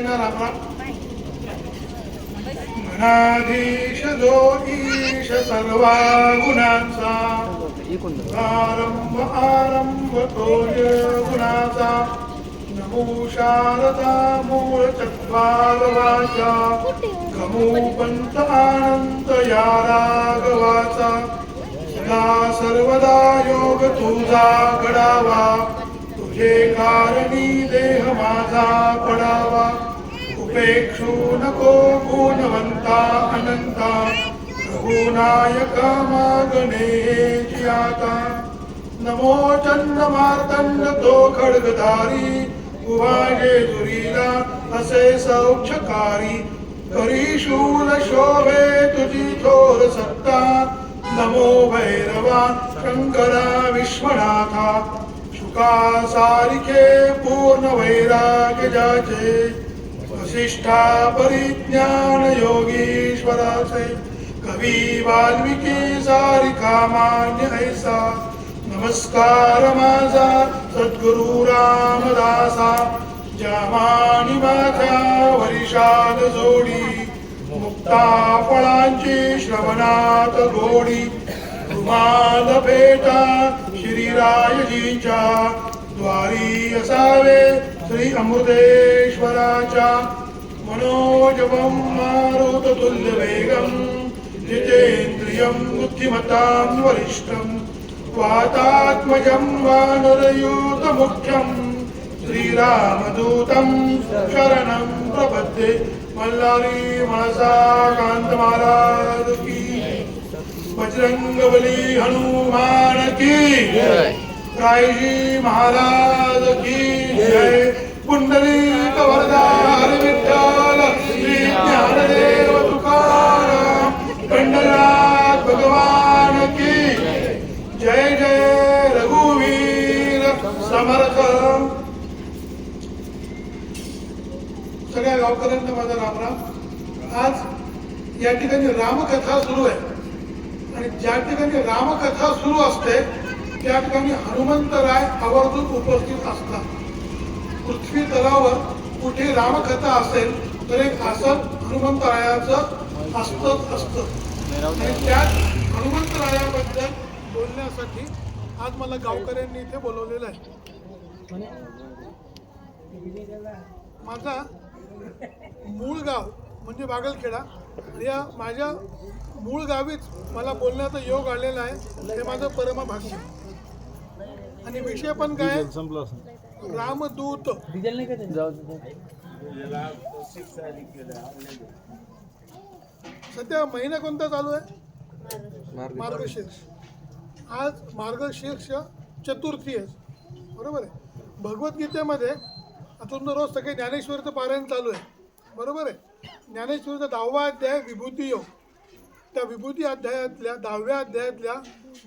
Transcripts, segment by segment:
सगळ्यांना रामराम. मनाधीश जो ईश सर्वा गुणांचा, आरंभ आरंभ तो गुणाचा. नमो शारदा मूळ चत्वार वाचा, गमो पंत आनंद या राघवाचा. सदा सर्वदा योग तुझा घडावा, तुझे कारणी देह माझा पडावा. उपेक्षू नको गुणवंता अनंता, रघुनायका मागणे जियाता. नमो चंद्र मार्तंड तो खड्गधारी, उभाजे दुरीला असे सौख्यकारी. करी शूल शोभे तुझी थोर सत्ता, नमो भैरवा शंकरा विश्वनाथा. शुका सारिखे पूर्ण वैराग्य जाचे, वसिष्ठा परिज्ञान योगीश्वराचे. कवी वाल्मिकी सारिखा मान्य ऐसा, नमस्कार माझा सद्गुरु रामदासा. ज्यामानी माझ्या वरिषाद जोडी, मुक्ता फळांची श्रवणात गोडी. रुमाल भेटा श्रीरायजींच्या, द्वारी असावे श्री अमृतेश्वराच्या. मनोजवं मारुततुल्य वेगं, जितेन्द्रियं बुद्धिमतां वरिष्ठं. वातात्मजं वानरयूतमुख्यं, श्रीरामदूतं शरणं प्रपद्ये. मल्हारी मनसा कांत महाराज की, बजरंगबली हनुमान की जय, रायजी महाराज की जय. पुंडलिक वरदा हरी विठ्ठल, श्री ज्ञानदेव तुकाराम, पंढरनाथ भगवान की जय. जय रघुवीर समर्थ. सगळ्या गावकऱ्यांना माझा रामराम. आज या ठिकाणी रामकथा सुरू आहे आणि ज्या ठिकाणी रामकथा सुरू असते त्या ठिकाणी हनुमंतराय आवर्जून उपस्थित असतात. पृथ्वी तलावर कुठे रामकथा असेल तर एक आसन हनुमंतरायाचं असतंच असतं. आणि त्यात हनुमंतरायाबद्दल बोलण्यासाठी आज मला गावकऱ्यांनी इथे बोलवलेलं आहे. माझा मूळ गाव म्हणजे बागलखेडा. या माझ्या मूळ गावीच मला बोलण्याचा योग आलेला आहे, हे माझं परमभाग्य. आणि विषय पण काय, रामदूत. सध्या महिना कोणता चालू आहे? मार्गशीर्ष. आज मार्गशीर्ष चतुर्थी आहे, बरोबर आहे. भगवद्गीतेमध्ये आता रोज सकाळी ज्ञानेश्वरीचं पारायण चालू आहे, बरोबर आहे. ज्ञानेश्वरीचा 10वा अध्याय विभूती योग. त्या विभूती अध्यायातल्या 10व्या अध्यायातल्या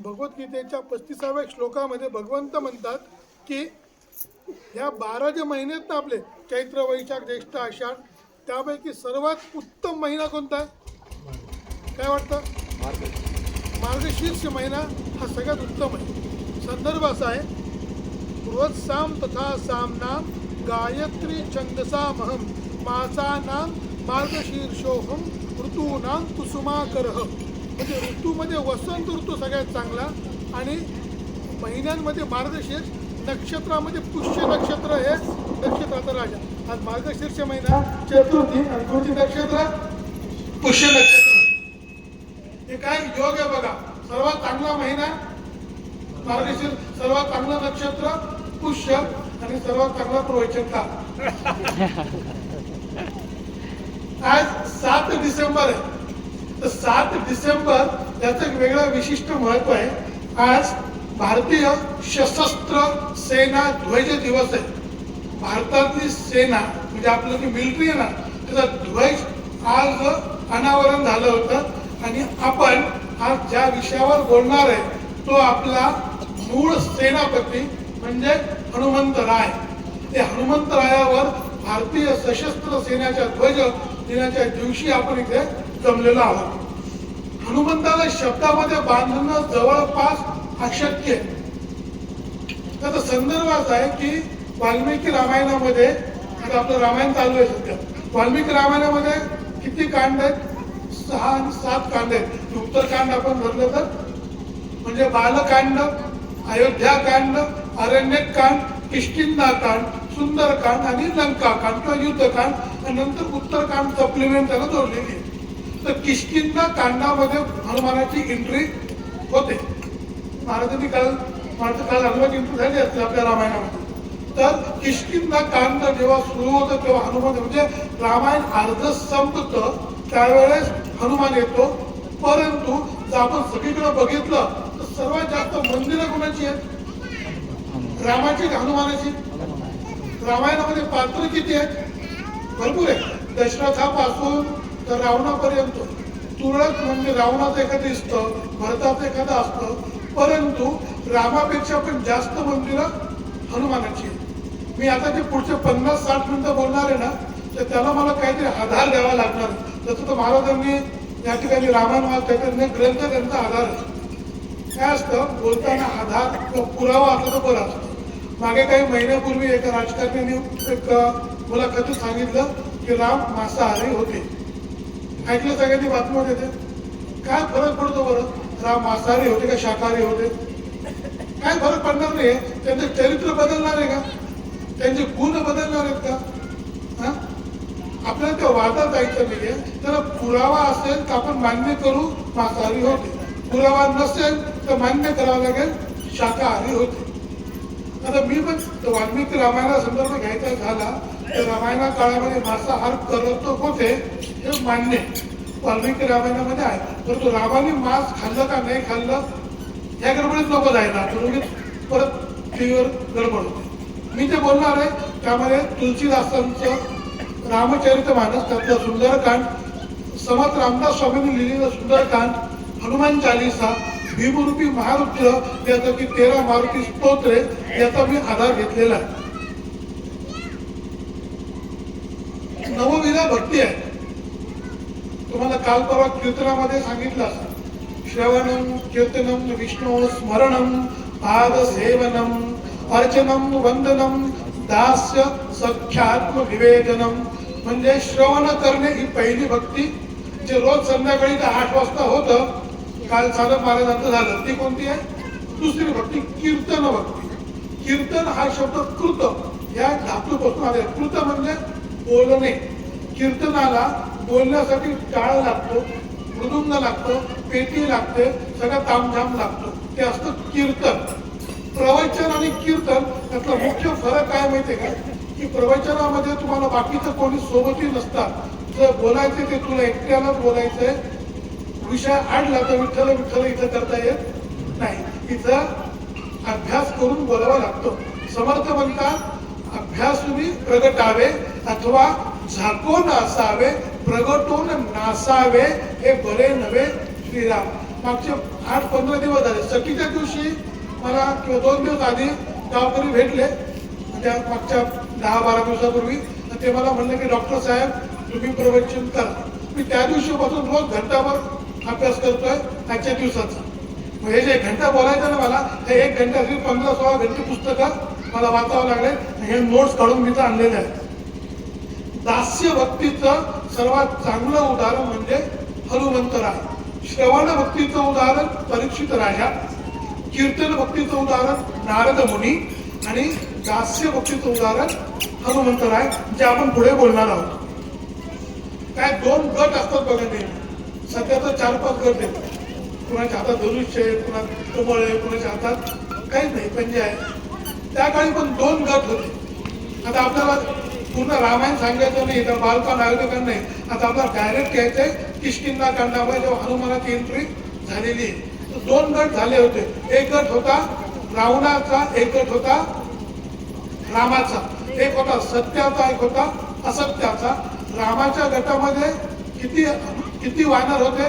भगवद्गीतेच्या 35व्या श्लोकामध्ये भगवंत म्हणतात की ह्या 12 जे महिने आहेत ना आपले, चैत्र वैशाख ज्येष्ठ आषाढ, त्यापैकी सर्वात उत्तम महिना कोणता आहे? काय वाटतं? मार्गशीर्ष महिना हा सगळ्यात उत्तम आहे. संदर्भ असा आहे, बृहत्साम तथा सामनाम गायत्री छंदसामहम, मासानाम मार्गशीर्षोहम, ऋतूनाम कुसुमाकरः. म्हणजे ऋतूमध्ये वसंत ऋतू सगळ्यात चांगला आणि महिन्यांमध्ये मार्गशीर्ष, नक्षत्रामध्ये पुष्य नक्षत्र हे नक्षत्राचा राजा. आज मार्गशीर्ष महिना चतुर्थी आणि कोणती नक्षत्र? पुष्य नक्षत्र. हे काय योग आहे बघा. सर्वात चांगला महिना मार्गशीर्ष, सर्वात चांगलं नक्षत्र पुष्य आणि सर्वात चांगला प्रवचनकार. आज 7 डिसेंबर आहे, तर 7 डिसेंबर याचं एक वेगळं विशिष्ट महत्व आहे. आज भारतीय सशस्त्र सेना ध्वज दिवस आहे. भारतातली सेना म्हणजे आपलं जी मिलिटरी आहे ना, त्याचा ध्वज आज अनावरण झालं होतं. आणि आपण आज ज्या विषयावर बोलणार आहे तो आपला मूळ सेनापती म्हणजे हनुमंतराय. ते हनुमंतरायावर भारतीय सशस्त्र सेनेच्या ध्वज दिनाच्या दिवशी आपण इथे जमलेलो आहोत. हनुमंताला शब्दामध्ये बांधणं जवळपास अशक्य आहे. त्याचा संदर्भ असा आहे की वाल्मिकी रामायणामध्ये आता आपलं रामायण चालू आहे सध्या. वाल्मिकी रामायणामध्ये किती कांड आहेत? 6 आणि 7 कांड आहेत. उत्तरकांड आपण धरलं तर म्हणजे बालकांड, अयोध्याकांड, अरण्यकांड, किष्किंधाकांड, सुंदरकांड आणि लंकाकांड किंवा युद्धकांड आणि नंतर उत्तरकांड सप्लिमेंट त्याला जोडलेली आहे. तर किष्किंधा कांडामध्ये हनुमानाची एंट्री होते. महाराजांनी काल हनुमान एंट्री झाली असते आपल्या रामायणामध्ये. तर किष्किंधा कांड जेव्हा सुरू होतं तेव्हा हनुमान म्हणजे रामायण अर्ध संपतं त्यावेळेस हनुमान येतो. परंतु जर आपण सगळीकडे बघितलं तर सर्वात जास्त मंदिरं कोणाची आहेत? रामाची का हनुमानाची? रामायणामध्ये पात्र किती आहेत? भरपूर आहे. दशरथापासून तर रावणापर्यंत तुरळक म्हणजे रावणाचं एखादं दिसतं, भरताचं एखादं असतं, परंतु रामापेक्षा पण जास्त मंदिरं हनुमानाची आहेत. मी आता जे पुढचे 50-60 मिनिटं बोलणार आहे ना तर त्याला मला काहीतरी आधार द्यावा लागणार. जसं तर महाराजांनी या ठिकाणी रामायण ग्रंथ त्यांचा आधार आहे. काय असतं बोलताना आधार किंवा पुरावा असला तर बरं असतं. मागे काही महिन्यापूर्वी एका राजकारण्याने एक मुलाखतीत सांगितलं की राम मांसाहारी होते. ऐकलं सगळ्यांनी बातम्या देते. काय फरक पडतो बरं? राम मांसाहारी होते का शाकाहारी होते? काय फरक पडणार नाही. त्यांचं चरित्र बदलणार आहे का? त्यांचे गुण बदलणार आहेत का? आपल्याला त्या वादात जायचं नाहीये. त्याला पुरावा असेल तर आपण मान्य करू मांसाहारी होते, पुरावा नसेल तर मान्य करावं लागेल शाकाहारी होते. आता मी पण वाल्मिकी रामायणा संदर्भ घ्यायचा झाला तर रामायणा काळामध्ये मांसाहार करत होते हे मान्य वाल्मिकी रामायणामध्ये आहे. परंतु रामाने मांस खाल्लं का नाही खाल्लं या गडबडीत नको जायला, परत टीव्हीवर गडबड होते. मी जे बोलणार आहे त्यामध्ये तुलसीदासांचं रामचरितमानस त्यातलं सुंदरकांड, समर्थ रामदास स्वामींनी लिहिलेलं सुंदरकांड, हनुमान चालीसा, भीमरूपी महारुद्र याचा की 13 मारुती स्तोत्रे याचा मी आधार घेतलेला आहे. नवविधा भक्ती आहे. तुम्हाला काल परवा कीर्तनामध्ये सांगितलं असं श्रवणम कीर्तनम विष्णू स्मरणम पाद सेवनम अर्चनम वंदनम दास्य सख्यात्म विवेचनम म्हणजे श्रवण करणे ही पहिली भक्ती जे रोज संध्याकाळी 8 वाजता होतं. काल साधक महाराजांचं झालं. ती कोणती आहे? दुसरी भक्ती कीर्तन भक्ती. कीर्तन हा शब्द कृत या धातूपासून आले. कृत म्हणजे बोलणे. कीर्तनाला बोलण्यासाठी टाळ लागतो, मृदुंग लागतो, पेटी लागते, सगळा तामझाम लागतो. ते असतं कीर्तन. प्रवचन आणि कीर्तन यातला मुख्य फरक काय माहितीये का? की प्रवचनामध्ये तुम्हाला बाकीचं कोणी सोबतही नसतात. जर बोलायचे ते तुला एकट्यालाच बोलायचंय. विषय आडला तर विठ्ठल विठ्ठल इथं करता येत नाही. इथं अभ्यास करून बोलावा लागतो. समर्थ म्हणतात अभ्यासूनी प्रगटावे अथवा झाकोन असावे प्रगटून नासावे हे बरे नव्हे श्रीराम. मागचे 8-15 दिवस झाले. सखीच्या दिवशी मला किंवा 2 दिवस आधी गावकरी भेटले त्या मागच्या 10-12 दिवसापूर्वी. ते मला म्हणले की डॉक्टर साहेब तुम्ही प्रवचन करा. मी त्या दिवशीपासून रोज घंटाभर अभ्यास करतोय आजच्या दिवसाचा. हे जे घंटा बोलायचं ना मला हे 1 घंटा 15-16 घंटे पुस्तकं मला वाचावं लागले. हे नोट्स काढून मी तर आणलेले आहेत. दास्य भक्तीचं सर्वात चांगलं उदाहरण म्हणजे हनुमंतराय. श्रवण भक्तीचं उदाहरण परीक्षित राजा, कीर्तन भक्तीचं उदाहरण नारद मुनी आणि दास्य भक्तीचं उदाहरण हनुमंतराय जे आपण पुढे बोलणार आहोत. काय 2 गट असतात बघा. ते सध्या तर 4-5 गट आहेत. कुणाच्या हातात धनुष्य आहे, कुणा कमळ आहे, कुणाच्या हातात काहीच नाही पंजे आहे. त्या काळी पण 2 गट होते. आता आपल्याला पूर्ण रामायण सांगायचं नाही तर बालकांड आयोजकांना नाही. आता आपल्याला डायरेक्ट घ्यायचंय किष्किंधा कांडामध्ये जेव्हा हनुमानाची एंट्री झालेली आहे. 2 गट झाले होते. एक गट होता रावणाचा, एक गट होता रामाचा. एक होता सत्याचा, एक होता असत्याचा. रामाच्या गटामध्ये किती वानर होते?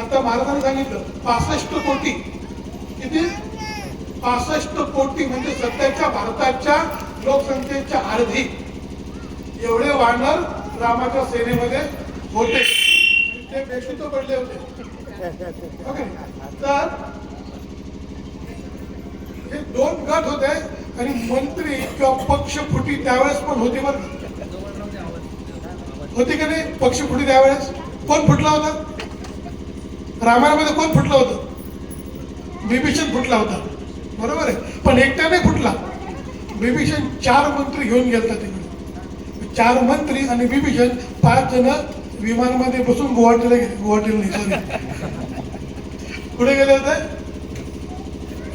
आता महाराजांनी सांगितलं 65 कोटी. किती? 65 कोटी म्हणजे सध्याच्या भारताच्या लोकसंख्येच्या अर्धी एवढे वानर रामाच्या सेनेमध्ये होते. ते बेशुद्ध पडले होते. तर हे 2 गट होते आणि मंत्री किंवा पक्ष फुटी त्यावेळेस पण होती. बरं होती का नाही पक्ष फुटी त्यावेळेस? कोण फुटला होता रामायणामध्ये? कोण फुटलं होतं? विभीषण फुटला होता, बरोबर आहे. पण एकटा नाही फुटला. विभीषण 4 मंत्री घेऊन गेलता तिकडे. 4 मंत्री आणि विभीषण 5 जण विमानामध्ये बसून गुवाहाटीला गेले. गुवाहाटीला नाही, सॉरी, कुठे गेले होते?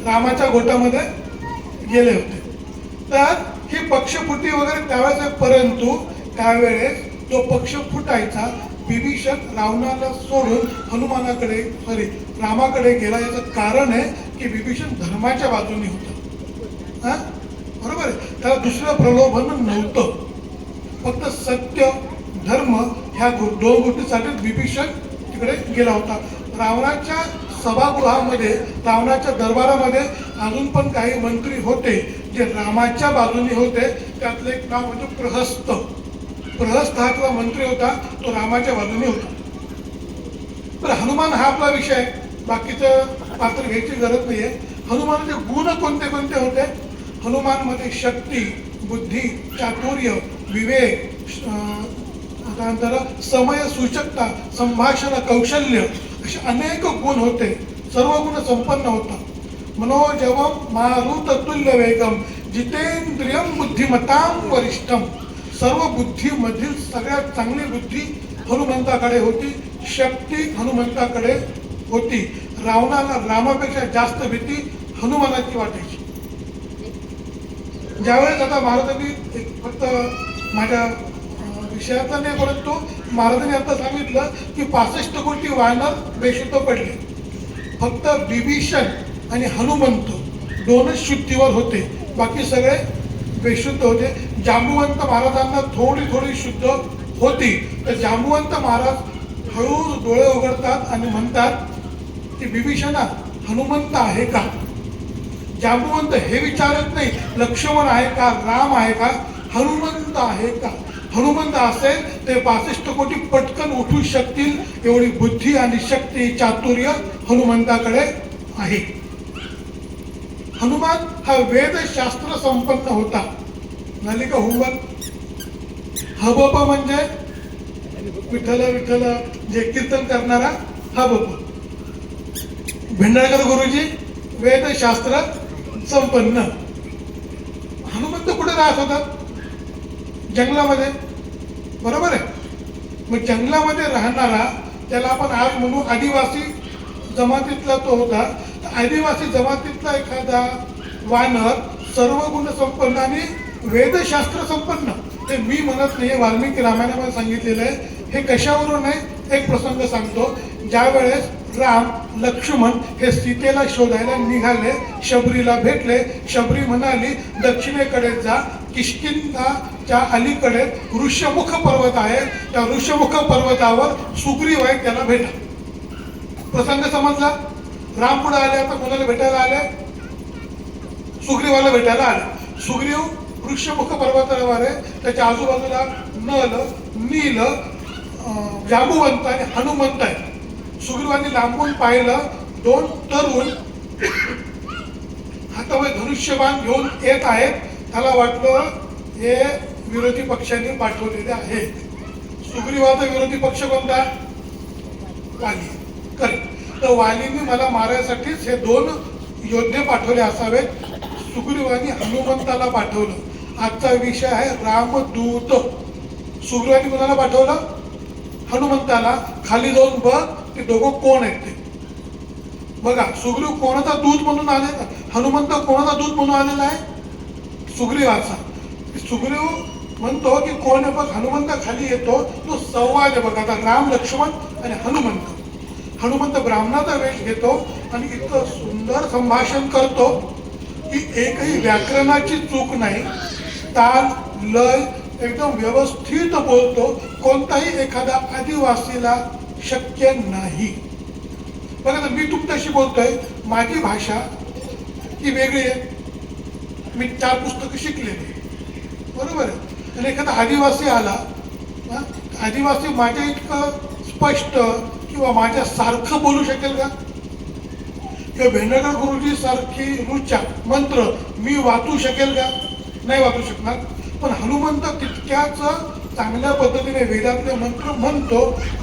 रामाच्या गोटामध्ये गेले होते. तर ही पक्षफुटी वगैरे त्यावेळेस आहे, परंतु त्यावेळेस तो पक्ष फुटायचा. विभीषण रावणाला सोडून हनुमानाकडे रामाकडे गेला. याचं कारण आहे की विभीषण धर्माच्या बाजूने होता. बरोबर आहे. त्याला दुसरं प्रलोभन नव्हतं. फक्त सत्य धर्म ह्या 2 गोष्टीसाठी विभीषण तिकडे गेला होता. रावणाच्या सभागृहामध्ये, रावणाच्या दरबारामध्ये अजून पण काही मंत्री होते जे रामाच्या बाजूने होते. त्यातलं एक नाव म्हणजे प्रहस्त. प्रहस्त हा आपला मंत्री होता, तो रामाच्या बाजूने होता. तर हनुमान हा आपला विषय आहे, बाकीचं पात्र घ्यायची गरज नाहीये. हनुमानाचे गुण कोणते कोणते होते? हनुमानमध्ये शक्ती, बुद्धी, चातुर्य, विवेक, त्यानंतर समय सूचकता, संभाषण कौशल्य असे अनेक गुण होते. सर्व गुण संपन्न होता. मनोजवम मारुततुल्य वेगम जितेंद्रियम बुद्धिमतां वरिष्ठम. सर्व बुद्धीमधील सगळ्यात चांगली बुद्धी हनुमंताकडे होती. शक्ती हनुमंताकडे होती. रावणाला रामापेक्षा जास्त भीती हनुमानाची वाटायची. ज्यावेळेस आता महाराजांनी फक्त माझ्या विषयाचा नाही, परंतु महाराजांनी आता सांगितलं की 65 कोटी वानर बेशुद्ध पडले. फक्त विभीषण आणि हनुमंत 2च शुद्धीवर होते, बाकी सगळे बेशुद्ध होते. जांबुवंत महाराजांना थोडी शुद्ध होती. तर जांबुवंत महाराज हळूच डोळे उघडतात आणि म्हणतात की विभीषणा, हनुमंत आहे का? जांबुवंत हे विचारत नाही लक्ष्मण आहे का, राम आहे का, हनुमंत आहे का. हनुमंत असेल ते 65 कोटी पटकन उठू शकतील एवढी बुद्धी आणि शक्ती, चातुर्य हनुमंताकडे आहे. हनुमान हा वेदशास्त्र संपन्न होता. झाली का हुंबर? हबप म्हणजे विठ्ठल विठ्ठल जे कीर्तन करणारा हबप. भेंडाळकर गुरुजी वेदशास्त्र संपन्न. हनुमंत कुठे राहत होता? जंगलामध्ये, बरोबर आहे. मग जंगलामध्ये राहणारा त्याला आपण आज म्हणू आदिवासी जमातीतला तो होता. आदिवासी जमातीतला एखादा वानर सर्व गुण संपन्न आणि वेदशास्त्र संपन्न. ते मी म्हणत नाही, वाल्मिकी रामायणामध्ये सांगितलेलं आहे. हे कशावरून आहे? एक प्रसंग सांगतो. ज्या वेळेस राम लक्ष्मण हे सीतेला शोधायला निघाले, शबरीला भेटले. शबरी म्हणाली दक्षिणेकडे जा, किष्किंधाच्या अलीकडे ऋष्यमुख पर्वत आहे, त्या ऋष्यमुख पर्वतावर सुग्रीव आहे, त्याला भेटा. प्रसंग समजला. राम पुढे आले. आता कोणाला भेटायला आले? सुग्रीवाला भेटायला आले. सुग्रीव ऋष्यमुख पर्वतावर आहे. त्याच्या आजूबाजूला नल, नील, जांबुवंत आणि हनुमंत आहे. सुग्रीवांनी लांबून पाहिलं, 2 तरुण हातामध्ये धनुष्यबाण घेऊन येत आहेत. त्याला वाटलं हे विरोधी पक्षांनी पाठवलेले आहे. सुग्रीवाचा विरोधी पक्ष कोणता? वाली. तर वालींनी मला मारायसाठीच हे 2 योद्धे पाठवले असावेत. सुग्रीवांनी हनुमंताला पाठवलं. आजचा विषय आहे रामदूत. सुग्रीवांनी कोणाला पाठवलं? हनुमंताला. खाली जाऊन बघ ते दोघं कोण आहेत ते. बघा, सुग्रीव कोणाचा दूत म्हणून आले? हनुमंत कोणाचा दूत म्हणून आलेला आहे? सुग्रीवाचा. सुग्रीव म्हणतो की कोण आहे बघ. हनुमंत खाली येतो. तो संवाद आहे बघा. आता राम, लक्ष्मण आणि हनुमंत. हनुमंत ब्राह्मणाचा वेश घेतो आणि इतकं सुंदर संभाषण करतो की एकही व्याकरणाची चूक नाही. ताल, लय एकदम व्यवस्थित बोलतो. कोणताही एखादा आदिवासीला शक्य नाही. बघा, मी तुमच्याशी बोलतोय, माझी भाषा ही वेगळी आहे. मी 4 पुस्तकं शिकलेली, बरोबर आहे. आणि एखादा आदिवासी आला, आदिवासी माझ्या इतकं स्पष्ट किंवा माझ्या सारखं बोलू शकेल का? किंवा भेंडळकर गुरुजी सारखी ऋचा मंत्र मी वाचू शकेल का? नाही वाचू शकणार. पण हनुमंत तितक्याच चांगल्या पद्धतीने वेदातले मंत्र म्हणतो.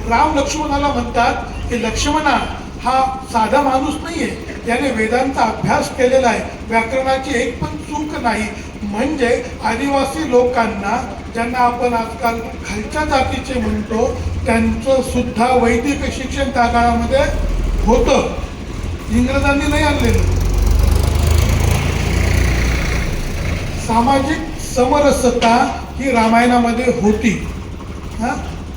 राम लक्ष्मणाला म्हणतात की लक्ष्मणा हा साधा माणूस नाहीये, याने वेदांचा अभ्यास केलेला आहे, व्याकरणाची एक पण चूक नाही. म्हणजे आदिवासी लोकांना, ज्यांना आपण आजकाल खालच्या जातीचे म्हणतो, त्यांचं सुद्धा वैदिक शिक्षण त्या काळामध्ये होतं, इंग्रजांनी नाही आणलेलं. सामाजिक समरसता ही रामायणामध्ये होती.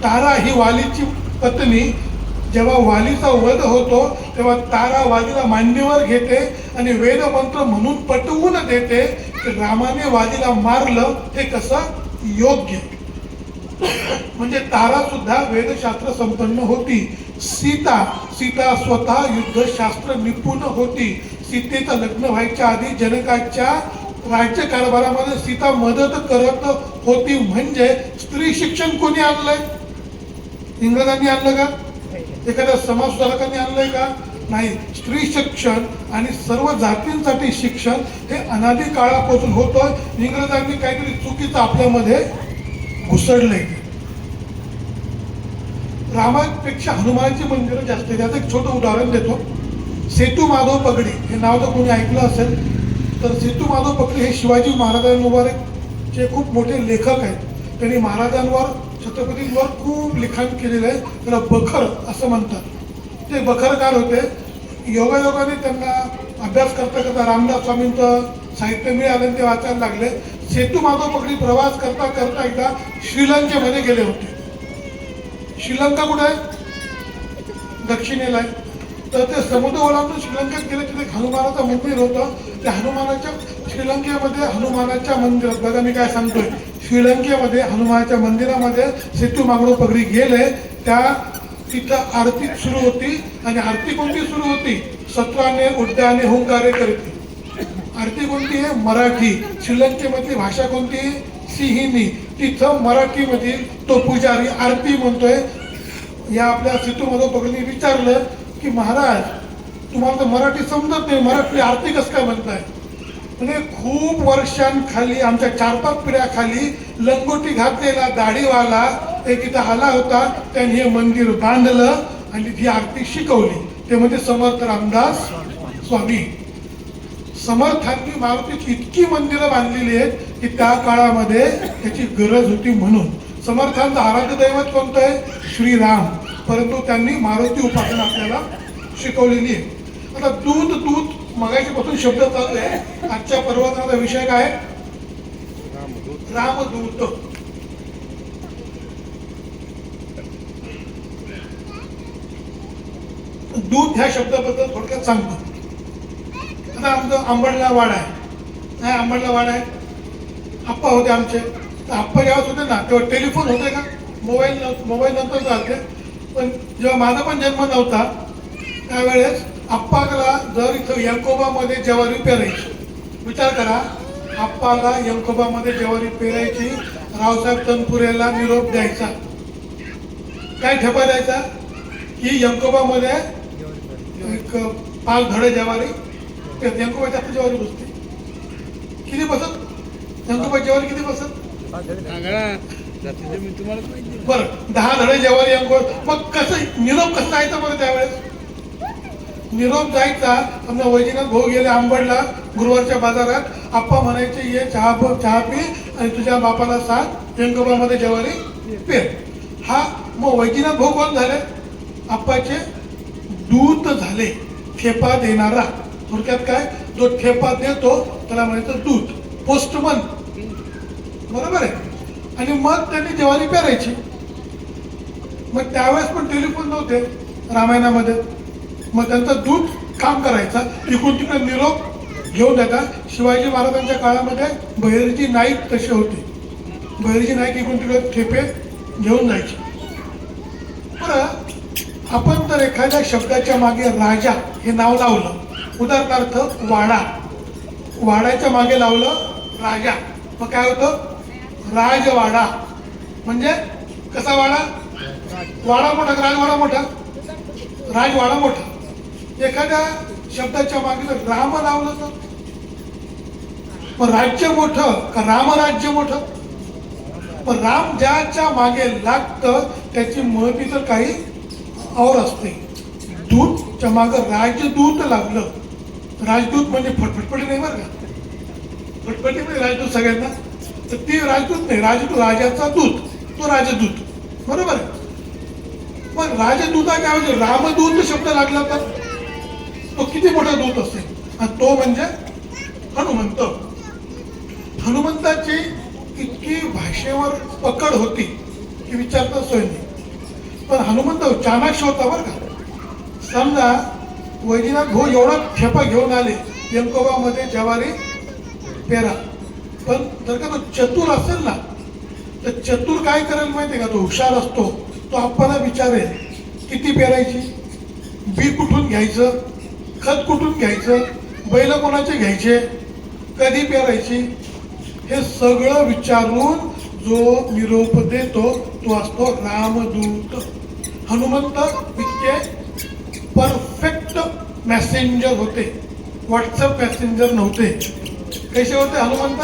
तारा ही वालीची पत्नी, जेव्हा वालीचा वध होतो तेव्हा तारा वालीला मांडीवर घेते आणि वेदमंत्र म्हणून पटवून देते की रामाने वालीला मारलं हे कसं योग्य. म्हणजे तारा सुद्धा वेदशास्त्र संपन्न होती. सीता स्वतः युद्धशास्त्र निपुण होती. सीतेचं लग्न व्हायच्या आधी जनकाच्या राज्यकारभारामध्ये सीता मदत करत होती. म्हणजे स्त्री शिक्षण कोणी आणलंय? इंग्रजांनी आणलं का? एखाद्या समाज सुधारकांनी आणलंय का? नाही. स्त्री शिक्षण आणि सर्व जातींसाठी शिक्षण हे अनादी काळापासून होतं. इंग्रजांनी काहीतरी चुकीचं आपल्यामध्ये घुसडलंय. रामापेक्षा हनुमानाची मंदिरं जास्त आहेत. त्याचं एक छोटं उदाहरण देतो. सेतू माधव पगडी हे नाव तर कोणी ऐकलं असेल. तर सेतू माधव पगडी हे शिवाजी महाराजांवर जे खूप मोठे लेखक आहेत. त्यांनी महाराजांवर, छत्रपतींवर खूप लिखाण केलेलं आहे. त्याला बखर असं म्हणतात. ते बखरकार होते. योगायोगाने त्यांना अभ्यास करता करता रामदास स्वामींचं साहित्य मिळालं, ते वाचायला लागले. सेतू माधव पगडी प्रवास करता करता एकदा श्रीलंकेमध्ये गेले होते. श्रीलंका कुठे आहे? दक्षिणेला आहे. तर ते समुद्र ओलांडून श्रीलंकेत गेले. तिथे हनुमानाचं मंदिर होतं. त्या हनुमानाच्या श्रीलंकेमध्ये हनुमानाच्या मंदिरात, बघा मी काय सांगतोय, श्रीलंकेमध्ये हनुमानाच्या मंदिरामध्ये सेतू माधव पगडी गेले. त्या तिथं आरती सुरू होती. आणि आरती कोणती सुरू होती? सत्वाने उड्डाणे हुंकारे करते. आरती कोणती आहे? मराठी. श्रीलंकेमधली भाषा कोणती? सिंहिणी. तिथं मराठीमधील तो पुजारी आरती म्हणतोय. या आपल्या सेतू माधव पगडीने विचारलं की महाराज, तुम्हाला तर मराठी समजत नाही, मराठी आरती कसं काय म्हणताय? म्हणजे खूप वर्षांखाली, आमच्या 4-5 पिढ्याखाली लंगोटी घातलेला दाढीवाला एक इथं आला होता. त्याने हे मंदिर बांधलं आणि ती आरती शिकवली. ते म्हणजे समर्थ रामदास स्वामी. समर्थांनी मारुतीची इतकी मंदिरं बांधलेली आहेत की त्या काळामध्ये त्याची गरज होती. म्हणून समर्थांचं आराध्य दैवत कोणतं आहे? श्रीराम. परंतु त्यांनी मारुती उपासना आपल्याला शिकवलेली आहे. आता दूत मगाशीपासून शब्द चालू आहे. आजच्या पर्वताचा विषय काय? रामदूत. दूत ह्या शब्दाबद्दल थोडक्यात सांगतो. आता आमचं आंबडला वाडा आहे. आंबडला वाडा आहे. आप्पा होते आमचे. तर आप्पा ज्यावेळेस होते ना तेव्हा टेलिफोन होते का? मोबाईल नंतर चालते. पण जेव्हा माझा पण जन्म नव्हता त्यावेळेस आप्पाला जर इथं यंकोबामध्ये ज्वारी पेरायची, विचार करा, आप्पाला यंकोबामध्ये ज्वारी पेरायची, रावसाहेब तनपुरेला निरोप द्यायचा. काय ठेपा द्यायचा की यंकोबामध्ये एक 5 धडे ज्वारी, यंकोबा जास्त ज्वारी बसते. किती बसत? यंकोबा ज्वारी किती बसत? बरं, 10 धडे ज्वारी यंकोबा. मग कसं निरोप कसं जायचा बरं त्यावेळेस? निरोप जायचा. समजा वैजनाथ भाऊ गेले आंबडला गुरुवारच्या बाजारात. आप्पा म्हणायचे ये चहा पी आणि तुझ्या बापाला सांग यंकोबामध्ये ज्वारी पेर. हा मग वैजनाथ भाऊ कोण झाले? आप्पाचे दूत झाले. ठेपा देणारा. थोडक्यात काय? जो ठेपा देतो त्याला म्हणायचं दूत, पोस्टमन. बरोबर आहे. आणि मग त्यांनी ज्वारी पेरायची. मग त्यावेळेस पण टेलिफोन नव्हते रामायणामध्ये. मग त्यांचा दूत काम करायचा, इकडून तिकडे निरोप घेऊन द्यायचा. शिवाजी महाराजांच्या काळामध्ये बहिर्जी नाईक तसे होते. बहिर्जी नाईक इकडून तिकडे ठेपे घेऊन जायचे. बरं, आपण जर एखाद्या शब्दाच्या मागे राजा हे नाव लावलं, उदाहरणार्थ वाडा, वाड्याच्या मागे लावलं राजा, मग काय होतं? राजवाडा. म्हणजे कसा वाडा? वाडा मोठा, राजवाडा मोठा, राजवाडा मोठा. एखाद्या शब्दाच्या मागे जर राम लावलं तर मग राज्य मोठं का रामराज्य मोठं? पण राम ज्याच्या मागे लागतं त्याची महती तर काही और असते. दूतच्या मागं राजदूत लागलं. राजदूत म्हणजे फटफटी नाही बरं का, फटफटी म्हणजे राजदूत सगळ्यांना, तर ती राजदूत नाही, राजदूत राजाचा दूत, तो राजदूत, बरोबर आहे. पण राजदूताच्या ऐवजी रामदूत शब्द लागला तर तो किती मोठा दूत असेल, आणि तो म्हणजे हनुमंत. हनुमंताची इतकी भाषेवर पकड होती की विचारता सोय नाही. पण हनुमंत चाणाक्ष होता बरं का. समजा वैजनाथ भाऊ एवढा ठेपा घेऊन आले यंकोबामध्ये ज्वारी पेरा, पण जर का तो चतुर असेल ना, तर चतुर काय करेल माहितीये का, तो हुशार असतो. तो आपल्याला विचारेल किती पेरायची, बी कुठून घ्यायचं, खत कुठून घ्यायचं, बैल कोणाचे घ्यायचे, कधी पेरायची, हे सगळं विचारून जो निरोप देतो तो असतो रामदूत. हनुमंत इतके परफेक्ट मॅसेंजर होते, व्हॉट्सअप मॅसेंजर नव्हते. कसे होते हनुमंत?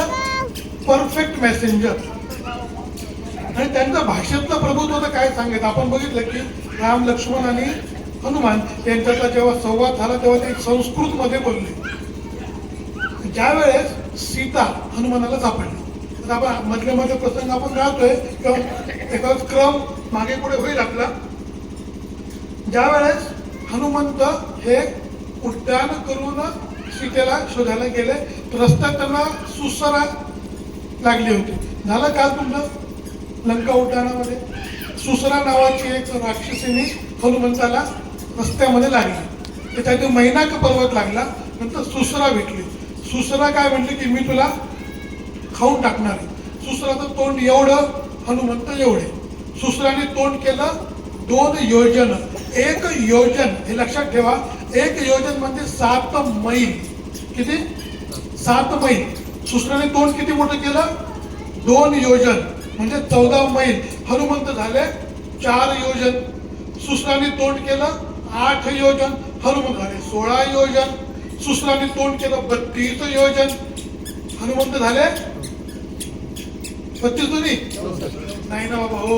Perfect Messenger. आणि त्यांचा भाषेतलं प्रभुत्व तर काय सांगायचं. आपण बघितलं की राम, लक्ष्मण आणि हनुमान यांच्यातला जेव्हा संवाद झाला तेव्हा ते संस्कृत मध्ये बोलले. ज्या वेळेस सीता हनुमानाला सापडली, तर आपण मधले मध्ये प्रसंग आपण राहतोय किंवा एका क्रम मागे पुढे होईल आपला. ज्या वेळेस हनुमंत हे उड्डाण करून सीतेला शोधायला गेले, तर रस्त्यात त्यांना सुसरा लागली होती. झालं का तुमचं लंका उड्डाणामध्ये? सुसरा नावाची एक राक्षसीने हनुमंताला रस्त्यामध्ये लागली, त्याच्यात मैनाक पर्वत लागला, नंतर सुसरा भेटली. सुसरा काय म्हणले की मी तुला खाऊन टाकणार आहे. सुसराचं तोंड एवढं, हनुमंत एवढे. सुसराने तोंड केलं 2 योजन. 1 योजन हे लक्षात ठेवा, 1 योजन म्हणजे 7 मैल. किती? 7 मैल. सुसराने तोंड किती मोठं केलं? 2 योजन म्हणजे 14 मैल. हनुमंत झाले 4 योजन. सुसराने तोंड केलं 8 योजन. हनुमंत झाले 16 योजन. सुसराने तोंड केलं 32 योजन. हनुमंत झाले 32 नाही ना बाबा, हो.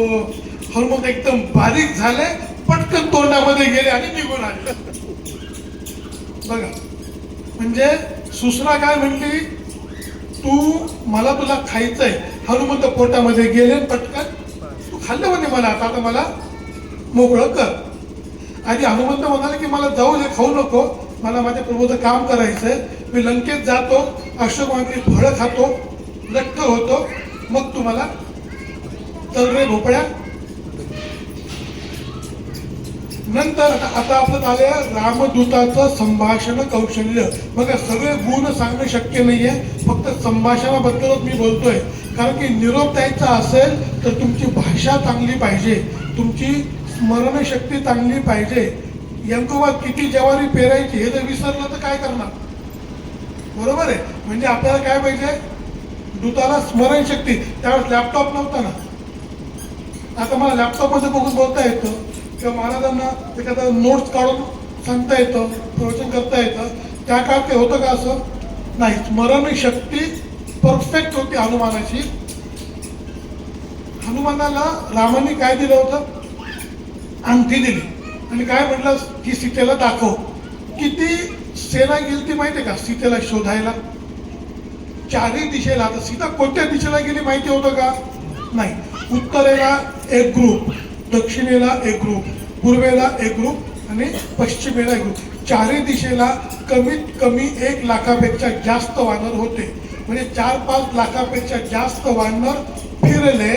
हनुमंत एकदम बारीक झाले, पटकन तोंडामध्ये गेले आणि निघून आले. बघा, म्हणजे सुसरा काय म्हणली, मला तुला खायचंय. हनुमंत पोटामध्ये गेले, पटकन तू खाल्लं म्हणे मला, आता मला मोकळं कर. आधी हनुमंत म्हणाले की मला जाऊ दे, खाऊ नको, मला माझ्या प्रभूचं काम करायचंय. मी लंकेत जातो, अशोकाची फळं खातो, लठ्ठ होतो, मग तुम्हाला चल रे भोपळ्या. नंतर आता आपलं झालं रामदूताचं संभाषण कौशल्य. बघा, सगळे गुण सांगणं शक्य नाहीये, फक्त संभाषणाबद्दलच मी बोलतोय. कारण की निरोप द्यायचा असेल तर तुमची भाषा चांगली पाहिजे, तुमची स्मरणशक्ती चांगली पाहिजे. यंकोबात किती ज्वारी पेरायची हे जर विसरलं तर काय करणार, बरोबर आहे. म्हणजे आपल्याला काय पाहिजे, दूताला स्मरणशक्ती. त्यावेळेस लॅपटॉप नव्हता ना, आता मला लॅपटॉपमध्ये बघून बोलता येतं किंवा महाराजांना एखादा नोट्स काढून सांगता येतं, प्रवचन करता येतं. त्या काळात ते होतं का? असं नाही. स्मरणशक्ती परफेक्ट होती हनुमानाची. हनुमानाला रामाने काय दिलं होतं? अंगठी दिली आणि काय म्हटलं की सीतेला दाखव. किती सेना गेली ती माहिती आहे का सीतेला शोधायला? 4ही दिशेला. आता सीता कोणत्या दिशेला गेली माहिती होतं का? नाही. उत्तरेला एक ग्रुप, दक्षिणेला एक ग्रुप, पूर्वेला एक ग्रुप आणि पश्चिमेला एक ग्रुप. 4ही दिशेला कमीत कमी 1 लाखापेक्षा जास्त वानर होते. म्हणजे 4-5 लाखापेक्षा जास्त वानर फिरले.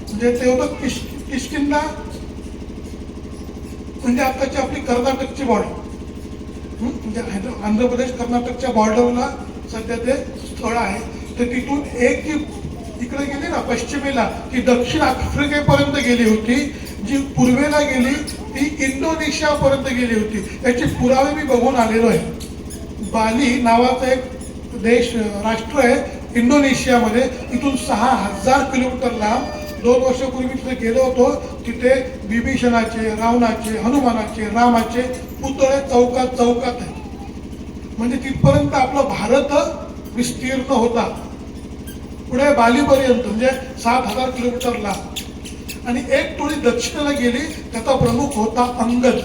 म्हणजे ते होतं किष्किंधा, म्हणजे आताची आपली कर्नाटकची बॉर्डर. म्हणजे आंध्र प्रदेश कर्नाटकच्या बॉर्डरला सध्या ते स्थळ आहे. तर तिथून एक जी इकडे गेली ना पश्चिमेला, ती दक्षिण आफ्रिकेपर्यंत गेली होती. जी पूर्वेला गेली ती इंडोनेशियापर्यंत गेली होती. याचे पुरावे मी बघून आलेलो आहे. बाली नावाचा एक देश, राष्ट्र आहे इंडोनेशियामध्ये. इथून 6000 किलोमीटर लांब. 2 वर्षापूर्वी तिथे गेलो होतो. तिथे विभीषणाचे, रावणाचे, हनुमानाचे, रामाचे पुतळे चौकात चौकात आहेत. म्हणजे तिथपर्यंत आपला भारत विस्तीर्ण होता. पुढे बालीपर्यंत म्हणजे 7,000 किलोमीटर लांब. आणि एक टोळी दक्षिणेला गेली, त्याचा प्रमुख होता अंगद.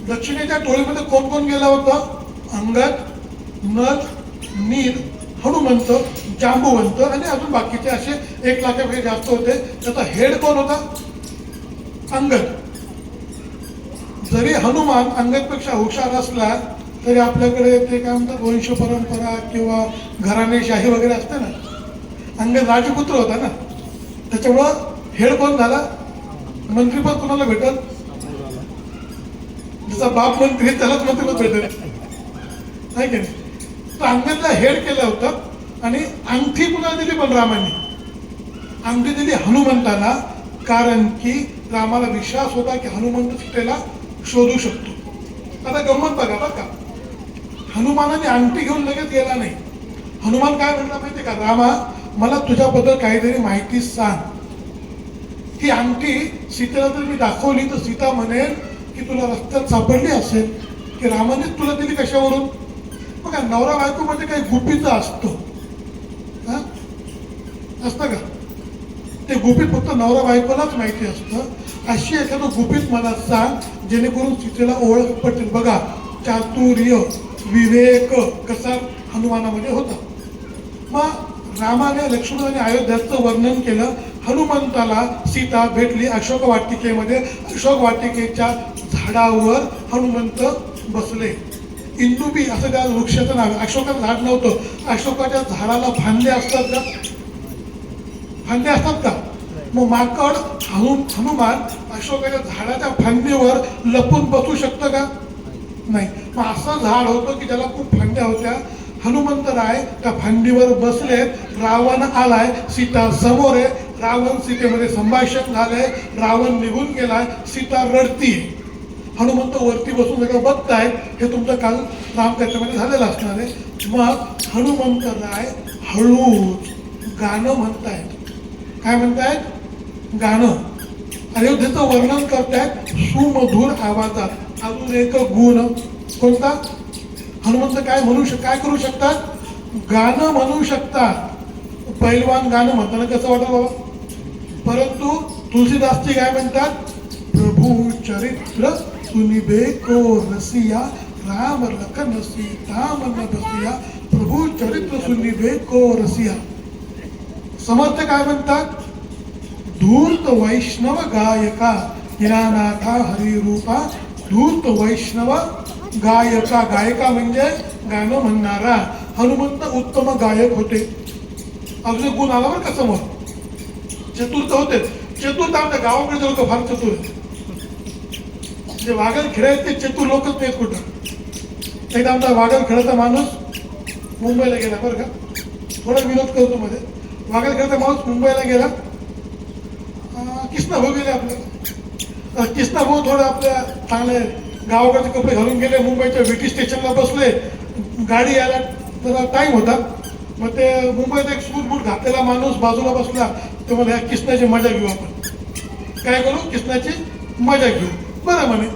दक्षिणेच्या टोळीमध्ये कोण कोण गेला होता? अंगद, नल, नील, हनुमंत, जांबुवंत आणि अजून बाकीचे असे 1 लाखापेक्षा जास्त होते. त्याचा हेड कोण होता? अंगद. जरी हनुमान अंगदपेक्षा हुशार असला तरी आपल्याकडे ते काय म्हणतात वंश परंपरा किंवा घराणेशाही वगैरे असते ना. अंगद राजपुत्र होता ना, त्याच्यामुळं हेड कोण झाला? मंत्रीपद कोणाला भेटल? जसा बाप मंत्री त्यालाच मंत्रीपद भेटेल, नाही की नाही? तर अंगदला हेड केलं होतं. आणि अंगठी कुणाला दिली? पण रामाने अंगठी दिली हनुमंताला, कारण की रामाला विश्वास होता की हनुमंत सीतेला शोधू शकतो. आता गंमत बघा बरं का, हनुमानाने अंगठी घेऊन लगेच गेला नाही. हनुमान काय म्हणला माहितीये का? रामा, मला तुझ्याबद्दल काहीतरी माहिती सांग. ही अंगठी सीतेला जर मी दाखवली तर सीता म्हणेल की तुला रस्त्यात सापडली असेल की रामानेच तुला दिली. कशावरून? बघा, नवरा बायको मध्ये काही गुपित असतं, असतं का? ते गुपित फक्त नवरा बायकोलाच माहिती असतं. अशी एखादं गुपित मला सांग जेणेकरून सीतेला ओळख पटेल. बघा, चातुर्य, विवेक कसा हनुमानामध्ये होता. मग रामाने लक्ष्मणाने अयोध्याचं वर्णन केलं. हनुमंताला सीता भेटली अशोक वाटिकेमध्ये. अशोक वाटिकेच्या झाडावर हनुमंत बसले. इंदुबी असं त्या वृक्षाचं नाव. अशोकाचं झाड नव्हतं. अशोकाच्या झाडाला फांदे असतात का? फांदे असतात का? मग माकड हनुमान अशोकाच्या झाडाच्या फांदीवर लपून बसू शकतं का? नाही. मग असं झाड होतं की त्याला खूप फांद्या होत्या. हनुमंतराय त्या फांदीवर बसलेत. रावण आलाय, सीता समोर आहे. रावण सीतेमध्ये संभाषण झालंय. रावण निघून गेलाय, सीता रडतीये. हनुमंत वरती बसून सगळं बघतायत. हे तुमचं काल रामकथेमध्ये झालेलं असणार आहे. मग हनुमंतराय हळूच गाणं म्हणतायत. काय म्हणतायत? गाणं. अयोध्येचं वर्णन करतायत सुमधुर आवाजात. अजून एक गुण कोणता? हनुमंत काय करू शकतात? गाणं म्हणू शकतात. पैलवान गाणं म्हणताना कसं वाटतं बाबा? परंतु तुलसीदासजी काय म्हणतात? प्रभु चरित्र सुनिबे को रसिया, राम लखन सीता मन बसिया. प्रभु चरित्र सुनिबे को रसिया. समर्थ काय म्हणतात? धूर्त वैष्णव गायका, हिरानाथा हरिरूपा. धूर्त वैष्णव गायका. गायका म्हणजे गाणं म्हणणारा. हनुमंत उत्तम गायक होते. अजून गुण आला बरं का समोर. चतुर्थ होते. चतुर्थ आमच्या गावाकडे लोक फार चतुर आहेत. जे वाघन खेळायत ते चतुर लोकच नाहीत कुठं. एकदा आमचा वाघन खेळायचा माणूस मुंबईला गेला बरं का. थोडा विनोद करतो मध्ये. वाघन खेळायचा माणूस मुंबईला गेला. कृष्णा भाऊ गेले आपले. कृष्णा भाऊ थोडं आपल्या चांगले गावाकडचे कपडे घालून गेले. मुंबईच्या विटी स्टेशनला बसले. गाडी यायला जरा टाईम होता. मग ते मुंबईत एक सूट बूट घातलेला माणूस बाजूला बसला. ते मला ह्या कृष्णाची मजा घेऊ आपण. काय करू? कृष्णाची मजा घेऊ. बरं म्हणे.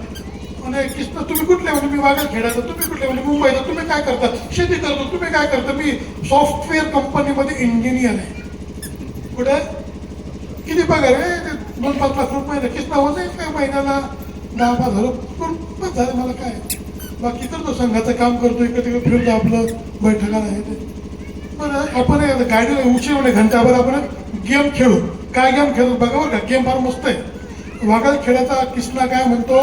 म्हणे कृष्ण तुम्ही कुठले? म्हणे मी वाघन खेळायचं. तुम्ही कुठले? म्हणे मुंबईला. तुम्ही काय करता? शेती करतो. तुम्ही काय करता? मी सॉफ्टवेअर कंपनीमध्ये इंजिनियर आहे. कुठे? किती पगार आहे? 2-5 लाख रुपये. कृष्ण होते काय महिन्याला 10-12 रुपये झाले. मला काय बाकी करतो, संघाचं काम करतो, इकडे तिकडे फिरतो, आपलं बैठकाला आहे ते. बरं, आपण गाडीला उशीर म्हणे घंटाभर आपण गेम खेळू. काय गेम खेळतो बघा बरं का. गेम फार मस्त आहे. वाघाला खेळायचा कृष्णा काय म्हणतो?